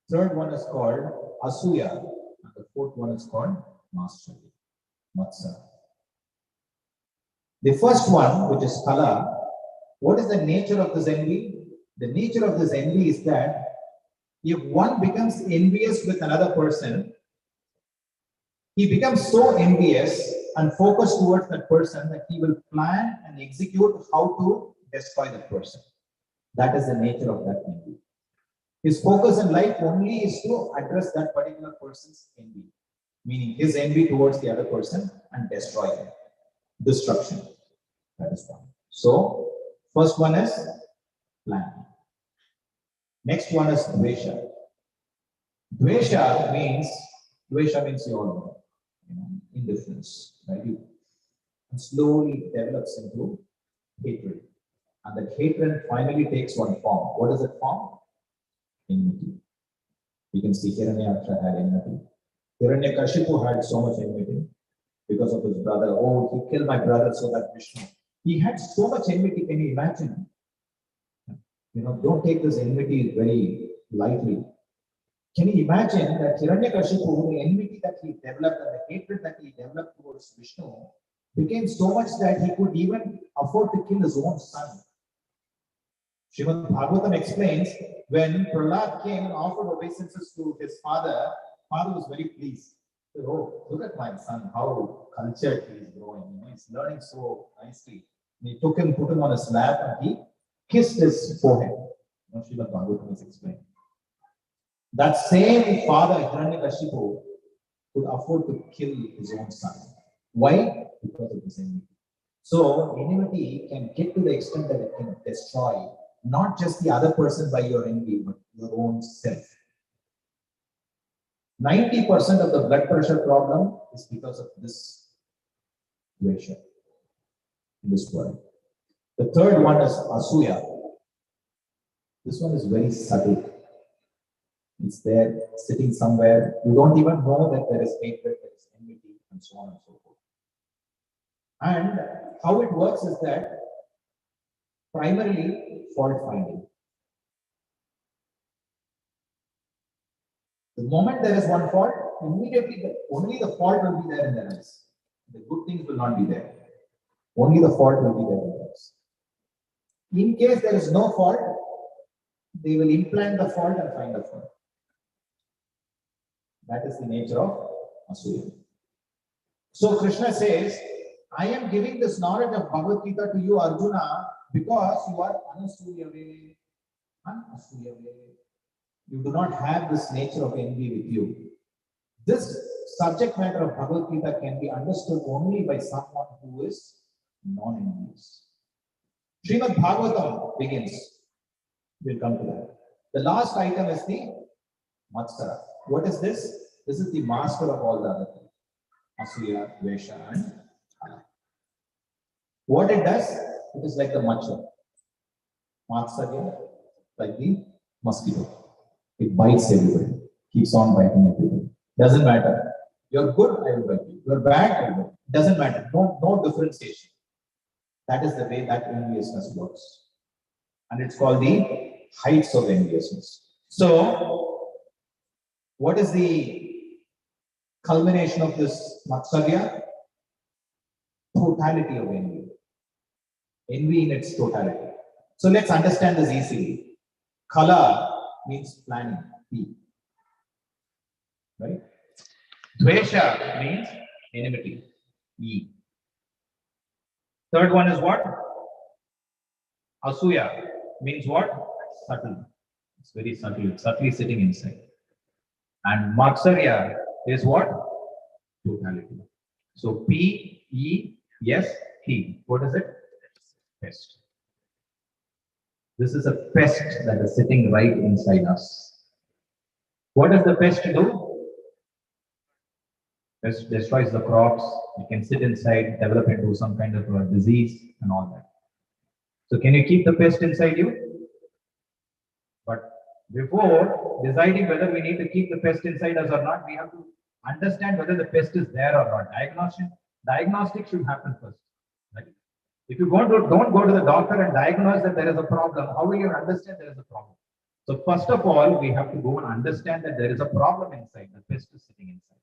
Third one is called asuya. And the fourth one is called matsa. The first one, which is kala, what is the nature of this envy? The nature of this envy is that if one becomes envious with another person, he becomes so envious and focused towards that person that he will plan and execute how to destroy that person. That is the nature of that envy. His focus in life only is to address that particular person's envy, meaning his envy towards the other person, and destroy him. Destruction. That is one. So, first one is plan. Next one is dvesha. Dvesha means you all know, indifference, right? And slowly develops into hatred. And that hatred finally takes one form. What is it form? Enmity. You can see Hiranyaksha had enmity. Hiranyakashipu had so much enmity because of his brother. Oh, he killed my brother so that Vishnu. He had so much enmity. Can you imagine? Don't take this enmity very lightly. Can you imagine that Hiranyakashipu, the enmity that he developed and the hatred that he developed towards Vishnu became so much that he could even afford to kill his own son. Srimad Bhagavatam explains when Prahlad came and offered obeisances to his father, father was very pleased. He said, oh, look at my son, how cultured he is growing. You know, he's learning so nicely. And he took him, put him on his lap, and he kissed his forehead. You know, Srimad Bhagavatam is explained. That same father, Hiranyakashipu, could afford to kill his own son. Why? Because of this enmity. So, enmity can get to the extent that it can destroy not just the other person by your envy, but your own self. 90% of the blood pressure problem is because of this situation in this world. The third one is asuya. This one is very subtle. It's there, sitting somewhere. You don't even know that there is hatred, there is enmity, and so on and so forth. And how it works is that primarily fault finding. The moment there is one fault, immediately only the fault will be there in their eyes. The good things will not be there. Only the fault will be there in their eyes. In case there is no fault, they will implant the fault and find the fault. That is the nature of asuya. So Krishna says, I am giving this knowledge of Bhagavad Gita to you, Arjuna, because you are anasuyave. Anasuyave. You do not have this nature of envy with you. This subject matter of Bhagavad Gita can be understood only by someone who is non-envious. Srimad Bhagavatam begins. We'll come to that. The last item is the Matsara. What is this? This is the master of all the other things. Asuya, Dvesha, and Kala. What it does, it is like the Matsara. Matsarya, like the mosquito. It bites everybody, keeps on biting everybody. Doesn't matter. You're good, I will bite you. You're bad, I will bite you. Doesn't matter. No differentiation. That is the way that enviousness works. And it's called the heights of enviousness. So, what is the culmination of this Matsarya? Totality of envy. Envy in its totality. So, let's understand this easily. Kala means planning, P. Right? Dvesha means enmity, E. Third one is what? Asuya means what? Subtle. It's very subtle. It's subtly sitting inside. And Matsarya is what? Totality. So P, E, S, T. What is it? Pest. This is a pest that is sitting right inside us. What does the pest do? Pest destroys the crops. It can sit inside, develop into some kind of a disease and all that. So can you keep the pest inside you? But before deciding whether we need to keep the pest inside us or not, we have to understand whether the pest is there or not. Diagnostic should happen first. Right? If you don't go to the doctor and diagnose that there is a problem, how will you understand there is a problem? So first of all, we have to go and understand that there is a problem inside. The pest is sitting inside.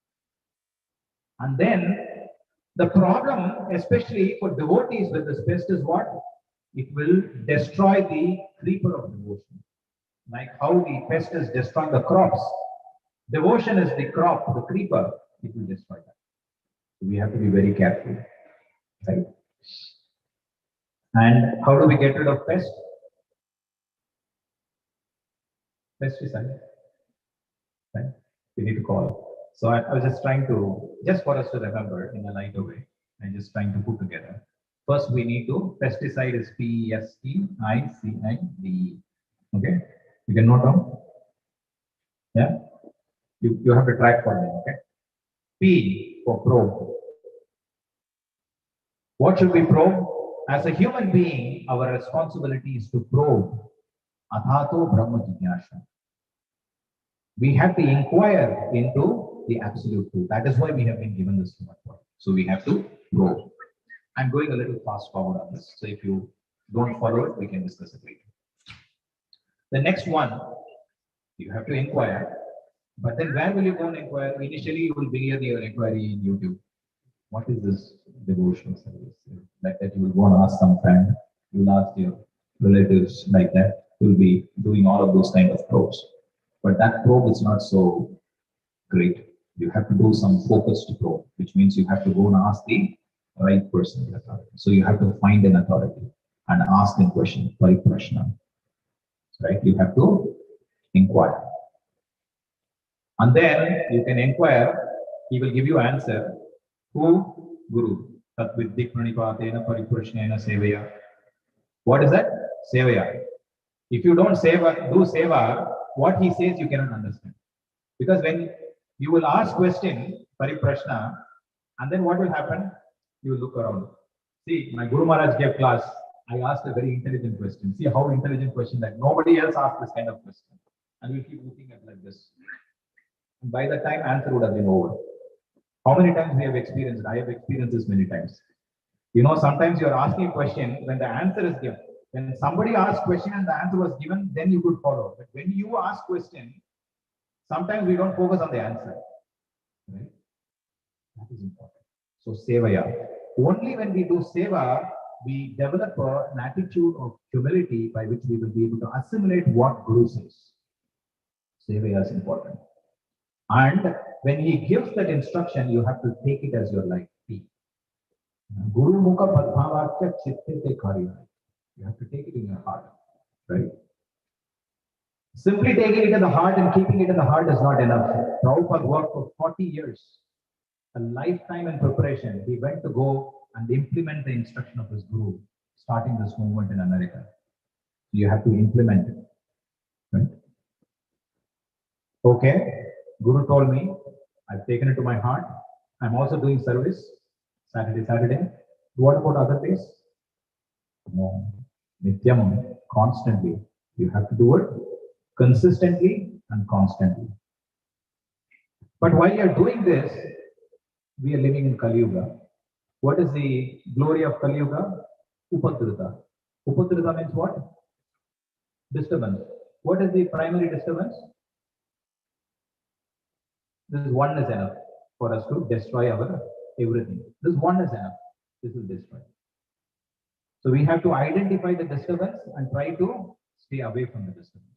And then the problem, especially for devotees with this pest, is what? It will destroy the creeper of devotion. Like how the pest is destroying the crops. Devotion is the crop, the creeper. It will destroy that. So we have to be very careful. Right? And how do we get rid of pest? Pesticide. Right? We need to call. So I was just trying to, just for us to remember in a lighter way, and just trying to put together. First, we need to, pesticide is Pesticide. Okay? You can note down? Yeah? You have to track for them, okay? P for probe. What should we probe? As a human being, our responsibility is to probe. Athato Brahma Jigyasha. We have to inquire into the absolute truth. That is why we have been given this word. So we have to probe. I'm going a little fast forward on this. So if you don't follow it, we can discuss it later. The next one You have to inquire. But then where will you go and inquire? Initially, you will begin your inquiry in YouTube. What is this devotional service? Like that, you will go and ask some friend, you will ask your relatives, like that. You will be doing all of those kind of probes. But that probe is not so great. You have to do some focused probe, which means you have to go and ask the right person, the authority. So you have to find an authority and ask them question, prashna. Right? You have to inquire. And then you can inquire, he will give you answer. Who? Guru. Tat viddhi pranipatena pariprashnena sevaya. What is that? Sevaya. If you don't do seva, what he says you cannot understand. Because when you will ask question, pariprashna, and then what will happen? You will look around. See, my Guru Maharaj gave class. I asked a very intelligent question. See how intelligent question that nobody else asked this kind of question. And we keep looking at like this. And by the time answer would have been over. How many times we have experienced? I have experienced this many times. You know, sometimes you are asking a question when the answer is given. When somebody asked question and the answer was given, then you could follow. But when you ask question, sometimes we don't focus on the answer. Right? That is important. So sevaya. Only when we do seva, we develop an attitude of humility by which we will be able to assimilate what Guru says. Sevaya is important. And when he gives that instruction, you have to take it as your life. Guru Mukha Padbhavakya Chitte Kariya. You have to take it in your heart, right? Simply taking it in the heart and keeping it in the heart is not enough. Prabhupada worked for 40 years, a lifetime in preparation. He went to go and implement the instruction of his Guru, starting this movement in America. You have to implement it, right? Okay, Guru told me, I've taken it to my heart. I'm also doing service, Saturday. What about other days? No. Nityam, constantly. You have to do it consistently and constantly. But while you're doing this, we are living in Kali Yuga. What is the glory of Kali Yuga? Upadrita. Upadrita means what? Disturbance. What is the primary disturbance? This one is enough for us to destroy our everything. This one is enough. This will destroy. So we have to identify the disturbance and try to stay away from the disturbance.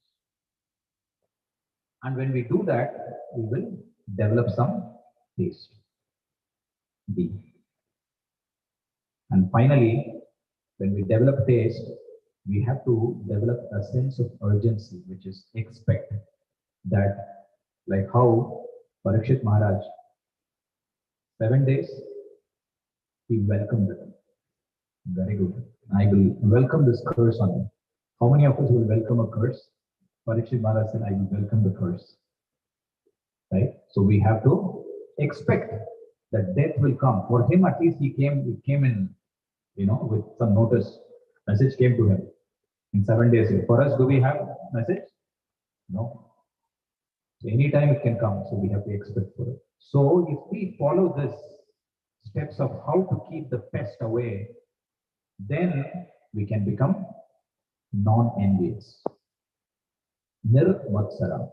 And when we do that, we will develop some taste. D. And finally, when we develop taste, we have to develop a sense of urgency, which is expect that, like how Parikshit Maharaj, 7 days, he welcomed it. Very good. I will welcome this curse on you. How many of us will welcome a curse? Parikshit Maharaj said, I will welcome the curse. Right? So we have to expect that death will come. For him, at least it came in, with some notice. Message came to him in 7 days. For us, do we have message? No. So anytime it can come, so we have to expect for it. So if we follow this steps of how to keep the pest away, then we can become non-envious. Nirmatsara.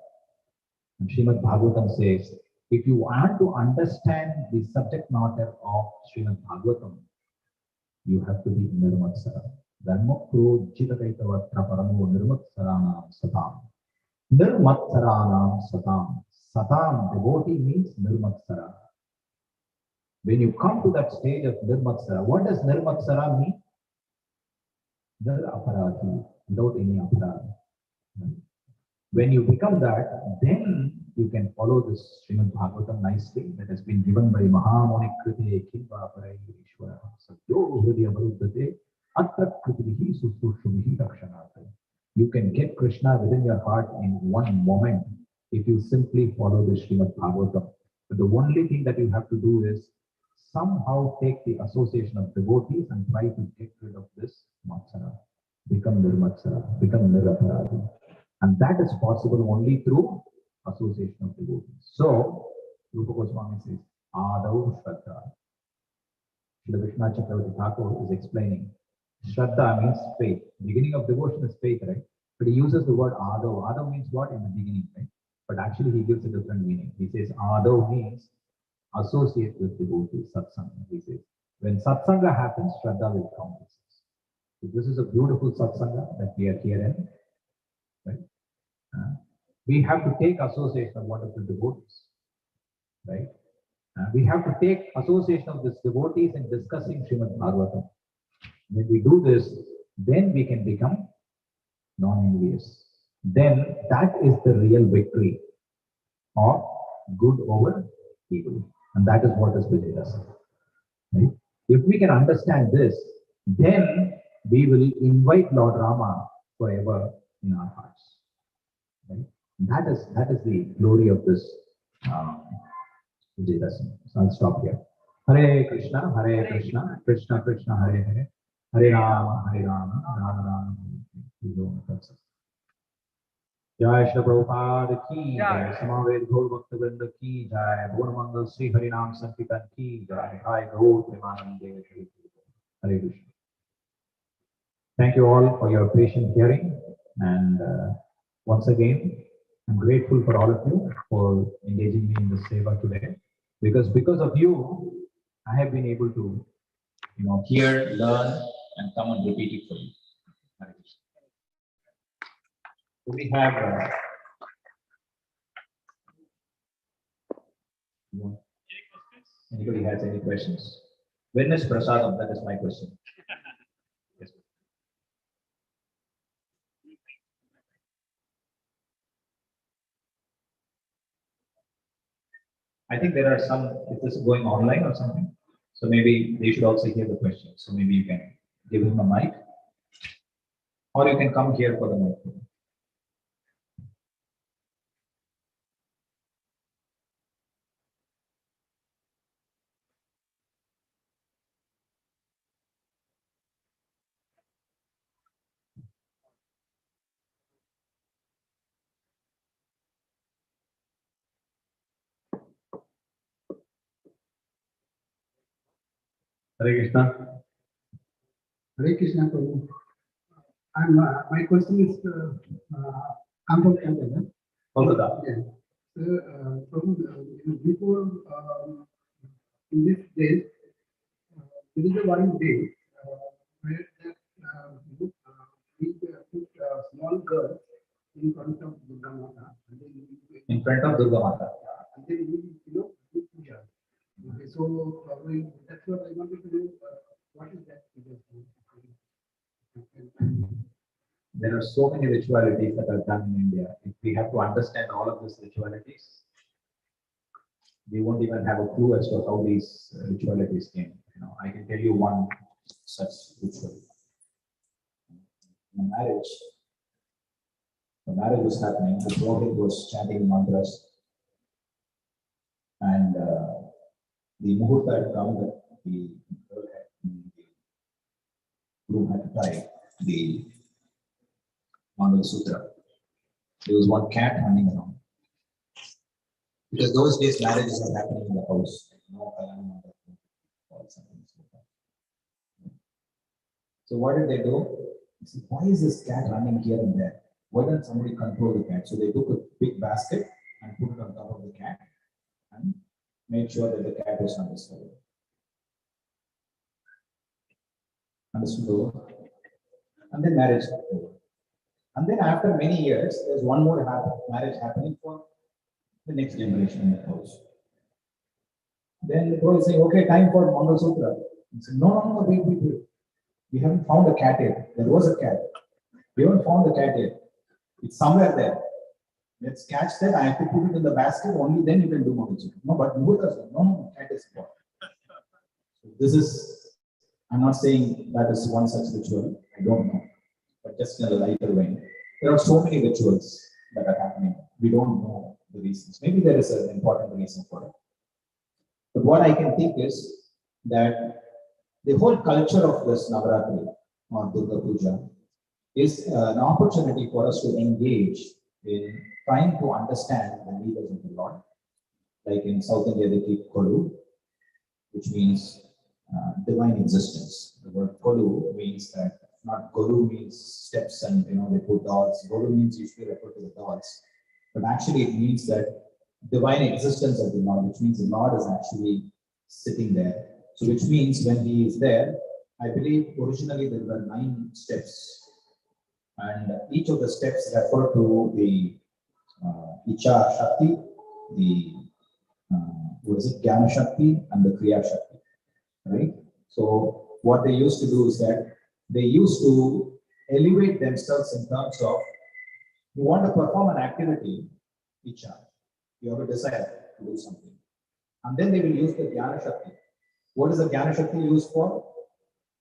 And Srimad Bhagavatam says, if you want to understand the subject matter of Srimad Bhagavatam, you have to be nirmatsara. Dharmakro jitakaitavatra paramo nirmatsaranam satam. Nirmatsaranam satam. Satam, devotee means nirmatsara. When you come to that stage of nirmatsara, what does nirmatsara mean? Nir aparadhi, without any aparadhi. When you become that, then you can follow this Srimad Bhagavatam nicely that has been given by Mahamuni Kriti Kilva Parai Ishwara Satyo Hridya Maruddhate Atra Kritihi Susushubhi Rakshanate. You can get Krishna within your heart in one moment if you simply follow the Srimad Bhagavatam. But the only thing that you have to do is somehow take the association of devotees and try to get rid of this Matsara. Become Nirmatsara, become Niraparadi. And that is possible only through association of devotees. So, Rupa Goswami says, Adav Shraddha. Srila Vishnu Chakravarti Thakur is explaining. Shraddha means faith. Beginning of devotion is faith, right? but he uses the word Adav. Adav means what? In the beginning, right? But actually he gives a different meaning. He says Adav means associate with devotees, satsanga. He says, when satsanga happens, Shraddha will come. So this is a beautiful satsanga that we are here in, right? We have to take association of wonderful devotees, right? We have to take association of these devotees in discussing Srimad Bhagavatam. When we do this, then we can become non-envious. Then that is the real victory of good over evil. And that is what is within us. Right? If we can understand this, then we will invite Lord Rama forever in our hearts. Right? And that is the glory of this Vijayadashami. So I'll stop here. Hare Krishna, Krishna Krishna, Hare Hare, Hare Rama, Rama Rama. Jai Shri Prabhupada ki jai, Samaved Gaur Bhakta Vrinda ki jai, Bhur Mangal Sri Harinam Sankirtan ki jai, Jai Gaur Premanande. Hare Krishna. Thank you all for your patient hearing, and once again, I'm grateful for all of you for engaging me in this seva today, because of you, I have been able to, hear, learn, and come and repeat it for you. Hare Krishna. Do we have anybody has any questions? When is prasadam? That is my question. Yes. I think there are some, if this is going online or something, so maybe they should also hear the question. So maybe you can give him a mic, or you can come here for the mic. Hare Krishna.
Hare Krishna, Prabhu. My question is, I'm from Canada.
Kolkata.
Yeah. So, Prabhu, before in this day, there is a one day where that we put a small girl in front of Durga Mata.
In front of Durga Mata.
And then we, do puja. Okay, so that's what I wanted to know. What is that puja?
There are so many ritualities that are done in India. If we have to understand all of these ritualities, we won't even have a clue as to how these ritualities came. I can tell you one such ritual. In the marriage was happening, the Purohit was chanting mantras, and the muhurta had come that the groom had to tie the Mangal Sutra. There was one cat running around. Because those days marriages are happening in the house. So what did they do? They said, why is this cat running here and there? Why doesn't somebody control the cat? So they took a big basket and put it on top of the cat and made sure that the cat was not disturbed. Understood? And then marriage over. And then after many years, there's one more marriage happening for the next generation in the house. Then the boy is saying, okay, time for Mangal Sutra. He said, no, wait. We haven't found a cat yet. There was a cat. We haven't found the cat yet. It's somewhere there. Let's catch that. I have to put it in the basket. Only then you can do Mangal Sutra. No, but no, cat is important. So this is, I'm not saying that is one such ritual. I don't know. But just in a lighter vein, there are so many rituals that are happening. We don't know the reasons. Maybe there is an important reason for it. But what I can think is that the whole culture of this Navaratri or Durga Puja is an opportunity for us to engage in trying to understand the leaders of the Lord. Like in South India, they keep Kolu, which means divine existence. The word Kolu means that not Guru means steps and they put dolls. Guru means usually refer to the dolls. But actually it means that divine existence of the Lord, which means the Lord is actually sitting there. So which means when he is there, I believe originally there were 9 steps, and each of the steps refer to the Icha Shakti, the Jnana Shakti, and the Kriya Shakti, right? So what they used to do is that they used to elevate themselves in terms of, you want to perform an activity, Icha, you have a desire to do something, and then they will use the Jnana Shakti. What is the Jnana Shakti used for?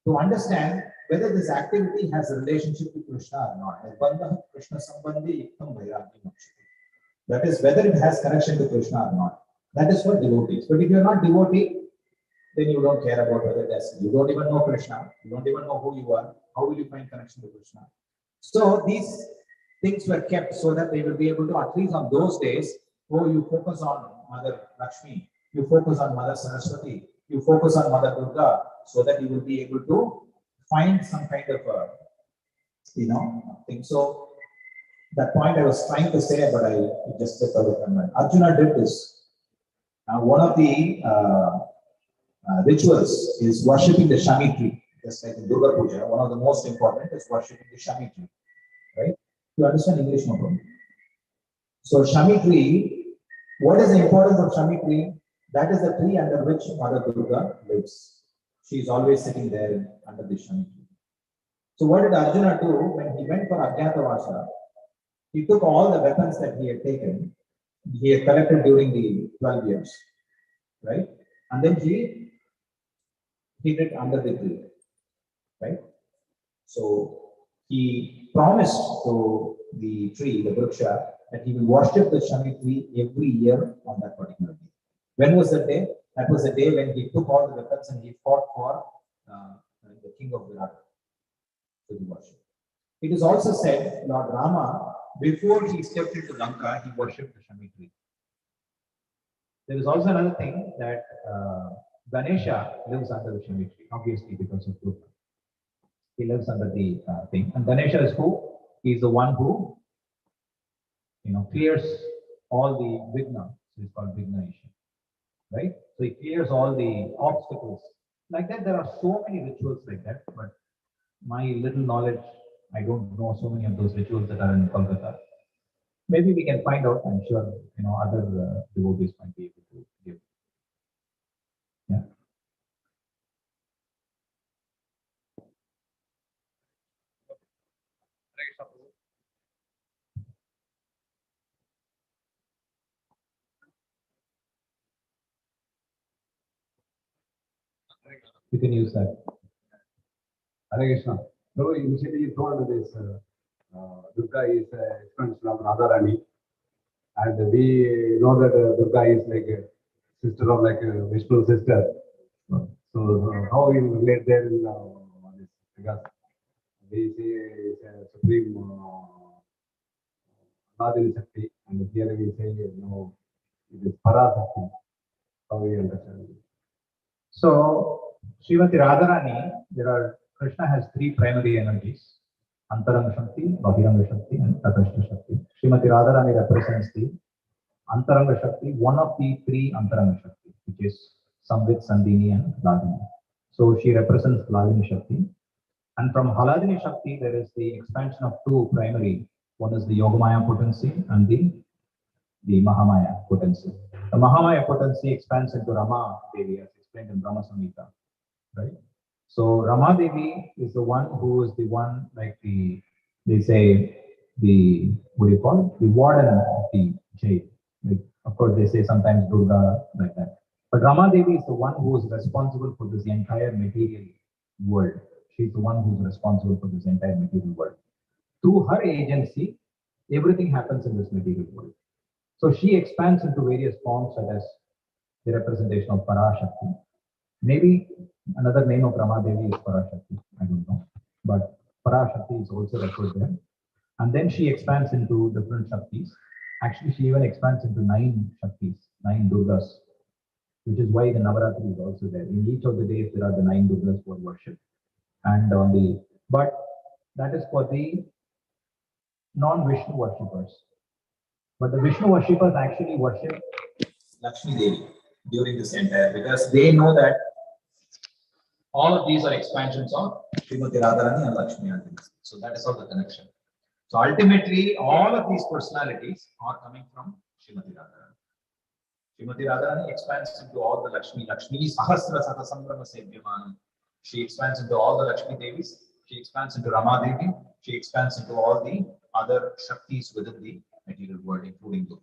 To understand whether this activity has a relationship to Krishna or not. Bandha Krishna Sambandhi Yuktam Vairagya Mokshati. That is, whether it has connection to Krishna or not. That is for devotees. But if you are not devotee, then you don't care about whether it has. You don't even know Krishna. You don't even know who you are. How will you find connection to Krishna? So these things were kept so that they will be able to, at least on those days, you focus on Mother Lakshmi, you focus on Mother Saraswati, you focus on Mother Durga, so that you will be able to find some kind of thing. So that point I was trying to say, but I just slipped out of my mind. Arjuna did this. One of the rituals is worshipping the Shami tree, just like in Durga Puja. One of the most important is worshipping the Shami tree, right? You understand English, no problem. So Shami tree, what is the importance of Shami tree? That is the tree under which Mother Durga lives. She is always sitting there under the Shami tree. So what did Arjuna do when he went for Ajnatavasa? He took all the weapons that he had taken, he had collected during the 12 years, right? And then he hid it under the tree, right? So he promised to the tree, the Vriksha, that he will worship the Shami tree every year on that particular day. When was that day? That was the day when he took all the weapons and he fought for the king of Virat to be worshipped. It is also said Lord Rama, before he stepped into Lanka, he worshipped the Shami tree. There is also another thing that Ganesha lives under the Shami tree, obviously because of Durga. He lives under the thing. And Ganesha is who? He is the one who clears all the Vigna. So it's called Vignaisha, right? So he clears all the obstacles. Like that, there are so many rituals like that, but my little knowledge, I don't know so many of those rituals that are in Kolkata. Maybe we can find out. I'm sure other devotees might be able to give. Yeah. You can use that.
Hare Krishna. So initially you told this Durga is expansion of Radharani, and we know that Durga is like a sister of Vishnu's sister. So how you relate there in this? Because we say it's a supreme Anadili Shakti, and here we say no, it is Parasakti. How we understand it?
So Srimati Radharani, Krishna has 3 primary energies: Antaranga Shakti, Bahiranga Shakti, and Tatashta Shakti. Srimati Radharani represents the Antaranga Shakti, one of the 3 Antaranga Shakti, which is Samvit, Sandhini, and Hladini. So she represents Hladini Shakti. And from Hladini Shakti, there is the expansion of 2 primary. One is the Yogamaya potency and the Mahamaya potency. The Mahamaya potency expands into Rama Devi, as explained in Brahma Samhita, right? So Rama Devi is the one who is the one, like they say, the warden of the jail. Like, of course, they say sometimes Durga, like that. But Rama Devi is the one who is responsible for this entire material world. She's the one who's responsible for this entire material world. Through her agency, everything happens in this material world. So she expands into various forms, such as the representation of Parashakti. Maybe another name of Rama Devi is Parashakti, I don't know. But Parashakti is also referred there. And then she expands into different Shaktis. Actually, she even expands into 9 Shaktis, 9 Durgas, which is why the Navaratri is also there. In each of the days, there are the 9 Durgas who are worshipped. And but That is for the non-Vishnu worshippers. But the Vishnu worshippers actually worship Lakshmi Devi during this entire, because they know that all of these are expansions of Srimati Radharani and Lakshmi Adini. So that is all the connection. So ultimately, all of these personalities are coming from Srimati Radharani. Srimati Radharani expands into all the Lakshmi. Lakshmi Sahasra Satasambrama Sevyamanam. She expands into all the Lakshmi Devis. She expands into Rama Devi. She expands into all the other Shaktis within the material world, including Durga.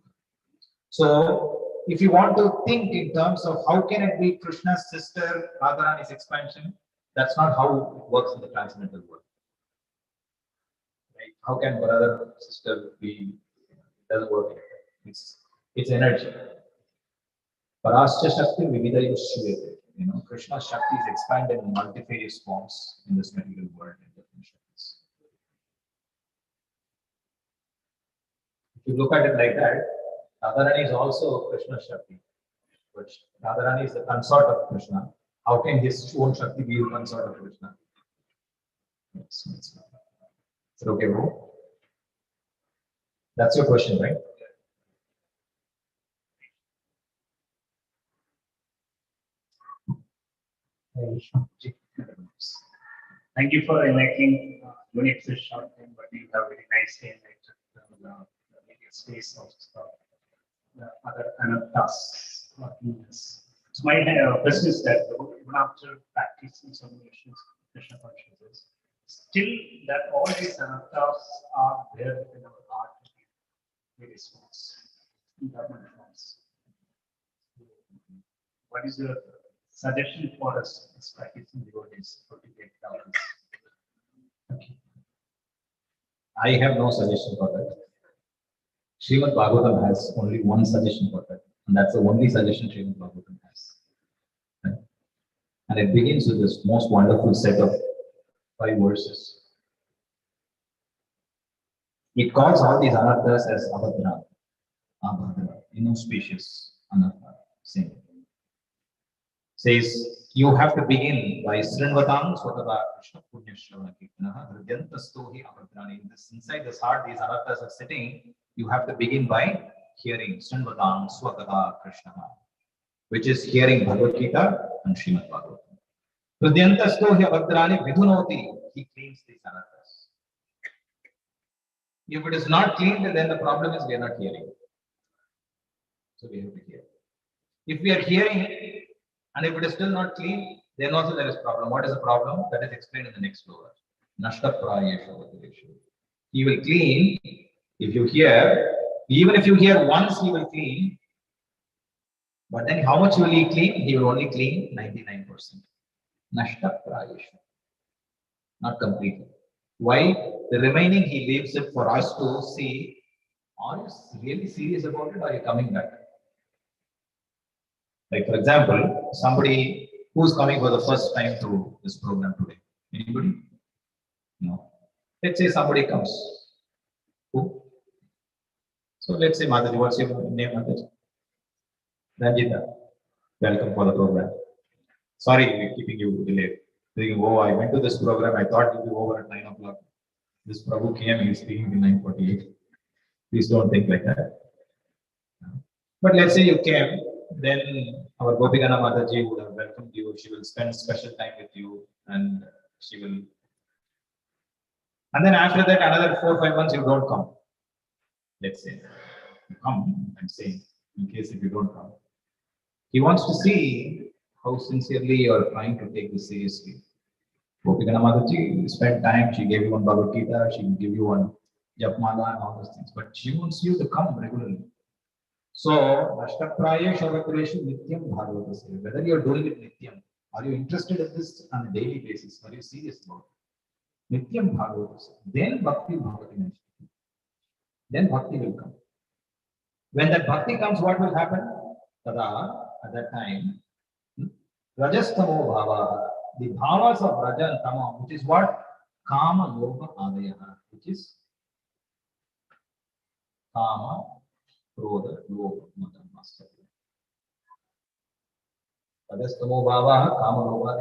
So, if you want to think in terms of how can it be Krishna's sister Radharani's expansion, that's not how it works in the transcendental world. Right? How can brother sister be? It doesn't work like that. It's energy. Parascha Shakti Vividha Yushvete. You know, Krishna's Shakti is expanded in multifarious forms in this material world in different Shaktis. If you look at it like that, Radharani is also Krishna's Shakti. But Radharani is the consort of Krishna. How can his own Shakti be the consort of Krishna? Yes, it's okay, bro? That's your question, right?
Thank you for enlightening units this short time, but you have very nicely enlightened the various space of the other anarthas or demons. So my question is that even after practicing some nations, Krishna consciousness, still that all these anarthas are there within our heart in various forms, in different forms. What is your suggestion for us as practicing devotees to get down?
Okay. I have no suggestion for that. Srimad Bhagavatam has only one suggestion for that, and that's the only suggestion Srimad Bhagavatam has. Right? And it begins with this most wonderful set of 5 verses. It calls all these anarthas as abhadra, abhadra, inauspicious anartha, same. Says you have to begin by Srinvatam Swatava Krishna Punya Shravana Kirtanaha Hridyantastohi Abhadrani. Inside this heart, these anarthas are sitting. You have to begin by hearing Srinvatam Swatava Krishna, which is hearing Bhagavad Gita and Srimad Bhagavatam. Hridyantastohi Abhadrani Vidhunoti. He cleans these anarthas. If it is not cleaned, then the problem is we are not hearing. So we have to hear. If we are hearing, and if it is still not clean, then also there is problem. What is the problem? That is explained in the next floor. Nashta prayesha vadeshu. He will clean if you hear. Even if you hear once, he will clean. But then how much will he clean? He will only clean 99%. Nashta prayesha. Not completely. Why? The remaining he leaves it for us to see. Are you really serious about it, or are you coming back? Like, for example, somebody who's coming for the first time to this program today. Anybody? No. Let's say somebody comes. Who? So let's say Mataji. What's your name, Mataji? Ranjita. Welcome for the program. Sorry, we're keeping you delayed. Thinking, oh, I went to this program. I thought it would be over at 9 o'clock. This Prabhu came. He's speaking till 9:48. Please don't think like that. But let's say you came. Then our Gopikana Mataji would have welcomed you. She will spend special time with you, and she will. And then after that, another 4 or 5 months, you don't come. Let's say you come. I'm saying, in case if you don't come, he wants to see how sincerely you are trying to take this seriously. Gopikana Mataji spent time. She gave you one Bhagavad Gita. She will give you one Japmala and all those things. But she wants you to come regularly. So, Nashtapraya Shavakreshu Nityam Bhagavata. Whether you are doing it Nityam, are you interested in this on a daily basis? Are you serious about it? Nityam Bhagavata. Then Bhakti Bhavati. Then Bhakti will come. When that Bhakti comes, what will happen? Tada, at that time, Rajastamo Bhava. The Bhavas of Raja and Tama, which is what? Kama Loka Adayaha, which is Kama. Krodha, Lobha, Mata, Master. Rajastamo Bhava, Kama Lobha,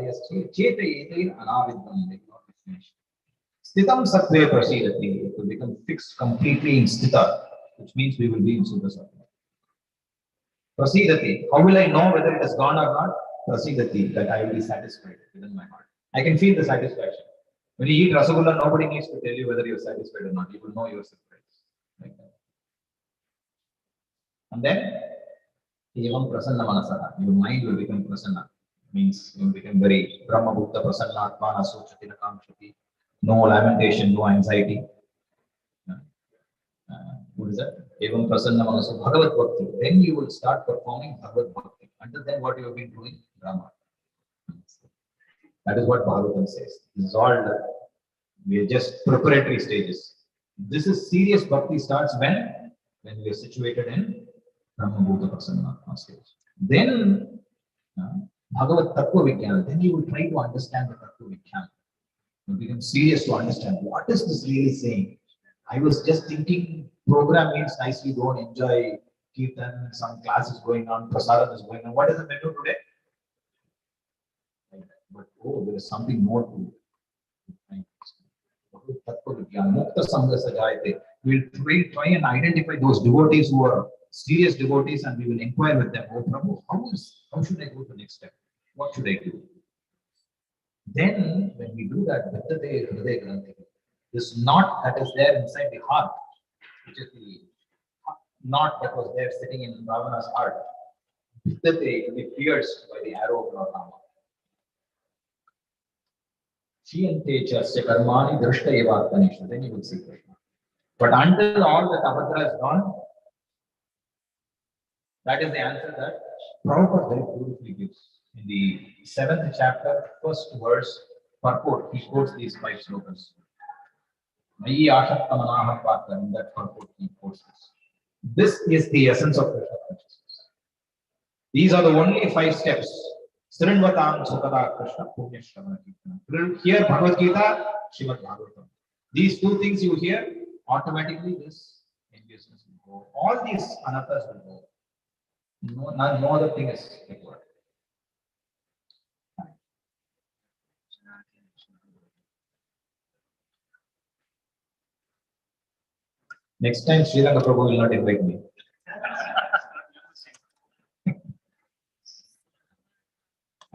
Cheta Etain Anavidam, they cannot be finished. Stitam Sattve Prasidati. It will become fixed completely in Sthita, which means we will be in Sudha Sattva. Prasidati. How will I know whether it has gone or not? Prasidati, that I will be satisfied within my heart. I can feel the satisfaction. When you eat Rasagulla, nobody needs to tell you whether you're satisfied or not. You will know you're satisfied. Like that. And then, Evam Prasanna Manasaha. Your mind will become Prasanna. Means you will become very Brahma Bhutta Prasanna Atmana Sochati Nakamshati. No lamentation, no anxiety. What is that? Evam Prasanna Manasaha. Bhagavad Bhakti. Then you will start performing Bhagavad Bhakti. Until then, what you have been doing? Drama. That is what Bhagavatam says. This is all, we are just preparatory stages. This is serious bhakti starts when we are situated in Brahma Bhuta Prasanna stage. Then Bhagavad Tattva Vijnana, then you will try to understand the Tattva Vijnana. You become serious to understand what is this really saying. I was just thinking program means nicely don't enjoy Kirtan, some classes going on, prasadam is going on. What is the menu today? But oh, there is something more to it. Mukta Sanga Sajayate. We'll try and identify those devotees who are serious devotees and we will inquire with them. Oh, Prabhu, how should I go to the next step? What should I do? Then, when we do that, this knot that is there inside the heart, which is the knot that was there sitting in Ravana's heart, will be pierced by the arrow of Lord Rama. Karmani drashta eva atmanisha. Then you will see Krishna. But until all the Abhadra is gone, that is the answer that Prabhupada very beautifully gives. In the 7th chapter, first verse, purport, he quotes these 5 slokas. In that purport, he quotes this. This is the essence of Krishna consciousness. These are the only 5 steps. Srinvatam Sukada Krishna Punya Shravana Kirtana. Hear Bhagavad Gita, Srimad Bhagavatam. These 2 things you hear, automatically this enviousness will go. All these anarthas will go. No other thing is required. Next time, Sri Lanka Prabhu will not invite me.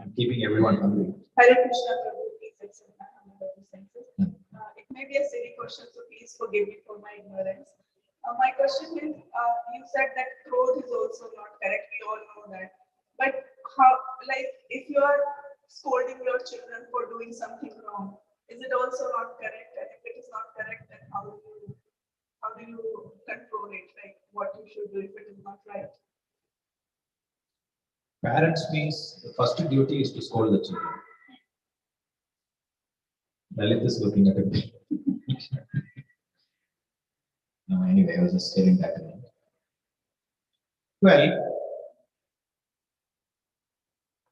I'm keeping everyone hungry.
Hare Krishna Prabhu, please accept my humble obeisances. It may be a silly question, so please forgive me for my ignorance. My question is, you said that growth is also not correct. We all know that. But how, like, if you are scolding your children for doing something wrong, is it also not correct? And if it is not correct, then how do you control it? Like, what you should do if it is not right?
Parents means the first duty is to scold the children. Lalit is looking at it. No, anyway, I was just telling that to him. Well,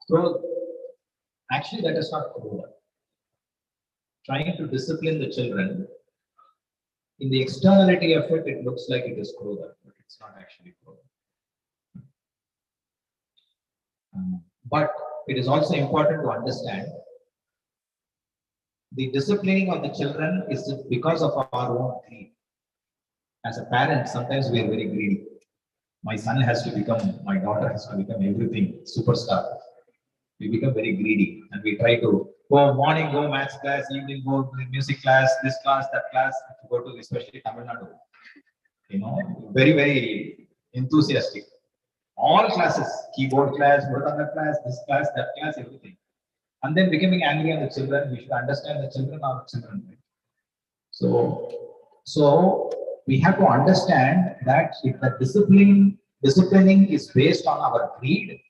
so actually that is not cruel. Trying to discipline the children, in the externality of it, it looks like it is cruel, but it's not actually cruel. But it is also important to understand the disciplining of the children is because of our own greed. As a parent, sometimes we are very greedy. My son has to become, my daughter has to become everything, superstar. We become very greedy and we try to go morning, go maths class, evening, go music class, this class, that class, go to especially Tamil Nadu. You know, very, very enthusiastic. All classes, keyboard class, Mridanga class, this class, that class, everything. And then becoming angry on the children, we should understand the children are children. Right? So we have to understand that if the disciplining is based on our greed,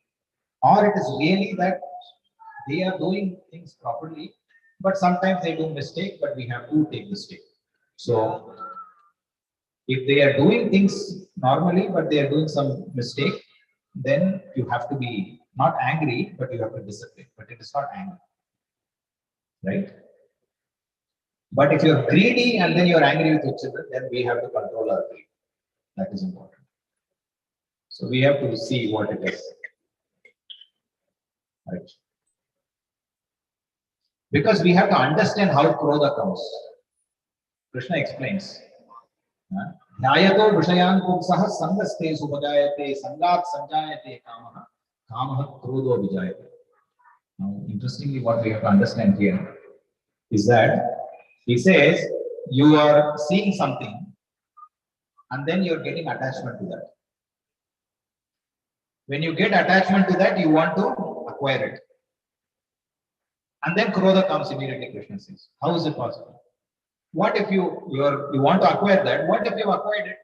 or it is really that they are doing things properly, but sometimes they do mistake, but we have to take mistake. So if they are doing things normally, but they are doing some mistake, then you have to be not angry, but you have to discipline. But it is not anger, right? But if you're greedy and then you're angry with your children, then we have to control our greed. That is important. So we have to see what it is. Right? Because we have to understand how Krodha comes. Krishna explains. Dhyayato Vishayan Pumsaha Sangaste Supajayate Sangat Sanjayate Kamaha Kamaha Krodho Vijayate. Now, interestingly, what we have to understand here is that he says you are seeing something and then you're getting attachment to that. When you get attachment to that, you want to acquire it. And then Krodha comes immediately, Krishna says. How is it possible? What if you want to acquire that? What if you acquired it?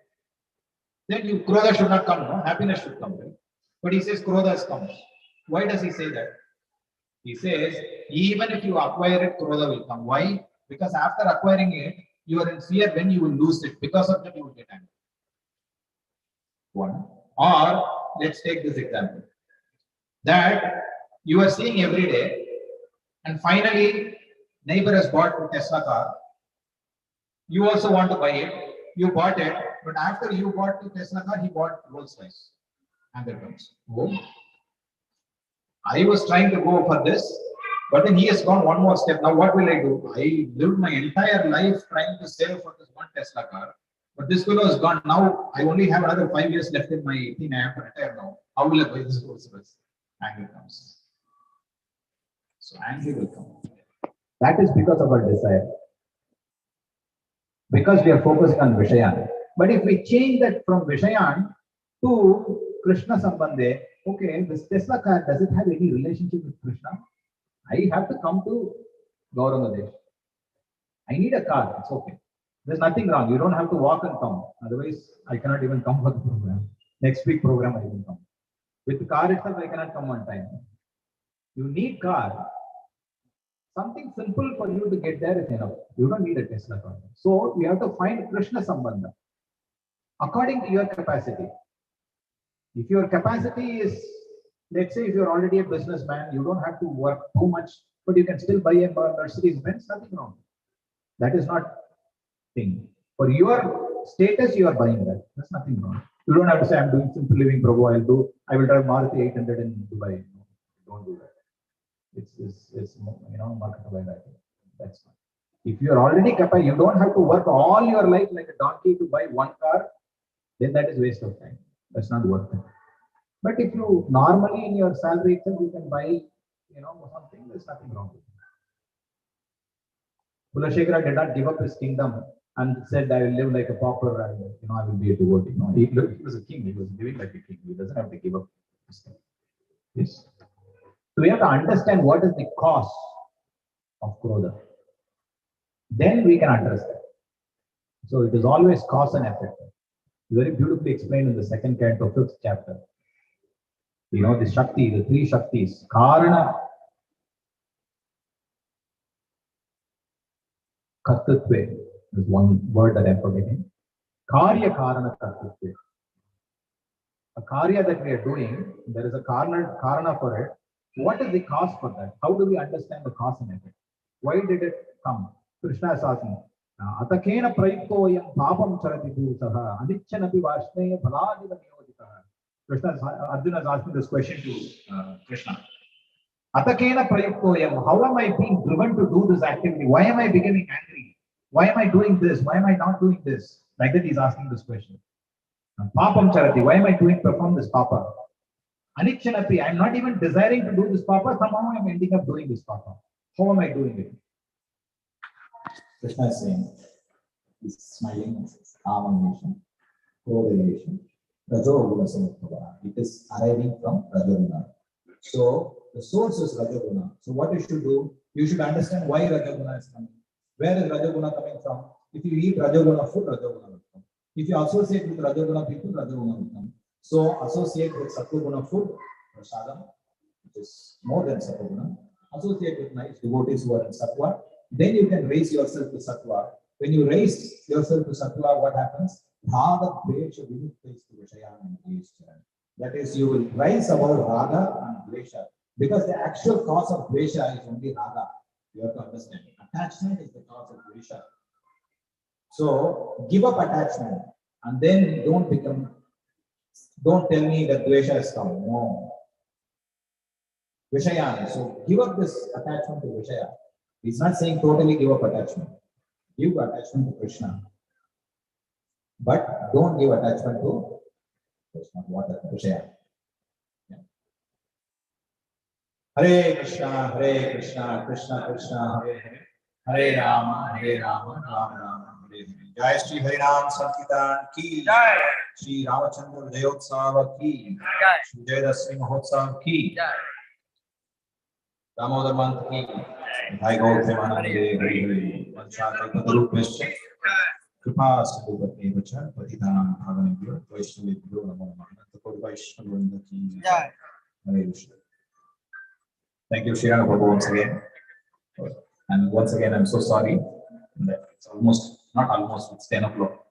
Then Krodha should not come, no? Happiness should come, right? But he says Krodha has come. Why does he say that? He says, even if you acquire it, Krodha will come. Why? Because after acquiring it, you are in fear when you will lose it. Because of that, you will get angry. One. Or, let's take this example. That you are seeing every day, and finally, neighbor has bought a Tesla car. You also want to buy it. You bought it, but after you bought the Tesla car, he bought Rolls Royce. Anger comes. Oh, I was trying to go for this, but then he has gone one more step. Now what will I do? I lived my entire life trying to save for this one Tesla car, but this fellow is gone. Now I only have another 5 years left in my thing. I have to retire now. How will I buy this Rolls Royce? Anger comes. So anger will come. That is because of our desire. Because we are focusing on Vishayan. But if we change that from Vishayan to Krishna Sambandhe, okay, this Tesla car, does it have any relationship with Krishna? I have to come to Gauramadesh. I need a car, it's okay. There's nothing wrong. You don't have to walk and come. Otherwise, I cannot even come for the program. Next week program, I will come. With the car itself, I cannot come on time. You need car. Something simple for you to get there is enough. You don't need a Tesla car. So we have to find Krishna Sambandha according to your capacity. If your capacity is, let's say if you're already a businessman, you don't have to work too much, but you can still buy a Mercedes Benz, nothing wrong. That is not thing. For your status, you are buying that. There's nothing wrong. You don't have to say, I'm doing simple living, Prabhu, I will drive Maruti 800 in Dubai. No, don't do that. It's market by that. That's fine. If you are already capable, you don't have to work all your life like a donkey to buy one car, then that is waste of time. That's not worth it. But if you normally in your salary itself you can buy, something, there's nothing wrong with it. Kulashekara did not give up his kingdom and said, I will live like a pauper and I will be a devotee. No, he was a king. He was living like a king. He doesn't have to give up his kingdom. Yes. So we have to understand what is the cause of Krodha. Then we can understand. So it is always cause and effect. Very beautifully explained in the second canto, 5th chapter. The Shakti, the 3 Shaktis. Karana, Kartatve is one word that I'm forgetting. Karya Karana Kartatve. A Karya that we are doing, there is a Karana for it. What is the cause for that? How do we understand the cause and effect? Why did it come? Krishna is asking. Atakena prayuktoyam papam charati bhutaha anichanapi vashneya bhaladiva niyojitaha. Arjuna is asking this question to Krishna. Atakena prayuktoyam, how am I being driven to do this activity? Why am I becoming angry? Why am I doing this? Why am I not doing this? Like that he's asking this question. Papam charati, why am I perform this papa? Anichanapi, I'm not even desiring to do this papa, somehow I'm ending up doing this papa. How am I doing it? Krishna is saying, he's smiling, Amanation, correlation, Rajoguna Samutava. It is arriving from Rajoguna. So the source is Rajoguna. So what you should do, you should understand why Rajoguna is coming. Where is Rajoguna coming from? If you eat Rajoguna food, Rajoguna will come. If you associate with Rajoguna people, Rajoguna will come. So associate with Sattva food, Prasadam, which is more than Sattva. Associate with nice devotees who are in Sattva. Then you can raise yourself to Sattva. When you raise yourself to Sattva, what happens? Radha Dvesha Vinuktes to Vishayam and Dvesha. That is, you will rise above Radha and Dvesha. Because the actual cause of Dvesha is only Radha. You have to understand. Attachment is the cause of Dvesha. So give up attachment and then don't tell me that Dvesha is come. No. Vishaya. So give up this attachment to Vishaya. He's not saying totally give up attachment. Give attachment to Krishna, but don't give attachment to Krishna. What Krishna? Yeah. Hare Krishna, Krishna Krishna, Hare Hare, Hare Rama, Rama Rama, Hare Hare. Jai Shri Harinam Sankirtan ki Jai. Shri Ramachandra Jayotsav ki Jai. Shri Jayadashmi Mahotsav ki Jai. Damodar Manth ki Jai. Gaur Premanande Hare Hare. Vanchakalpatarubhyascha Kripa Sindhupati Vacha Patitanam Bhavanebhyo Vaishnavebhyo Namo Namaha. Anantapur Vaishnavavrinda ki Jai. Hare Krishna. Thank you, Shirana Prabhu, once again. And once again, I'm so sorry that it's almost, not almost, it's 10 o'clock.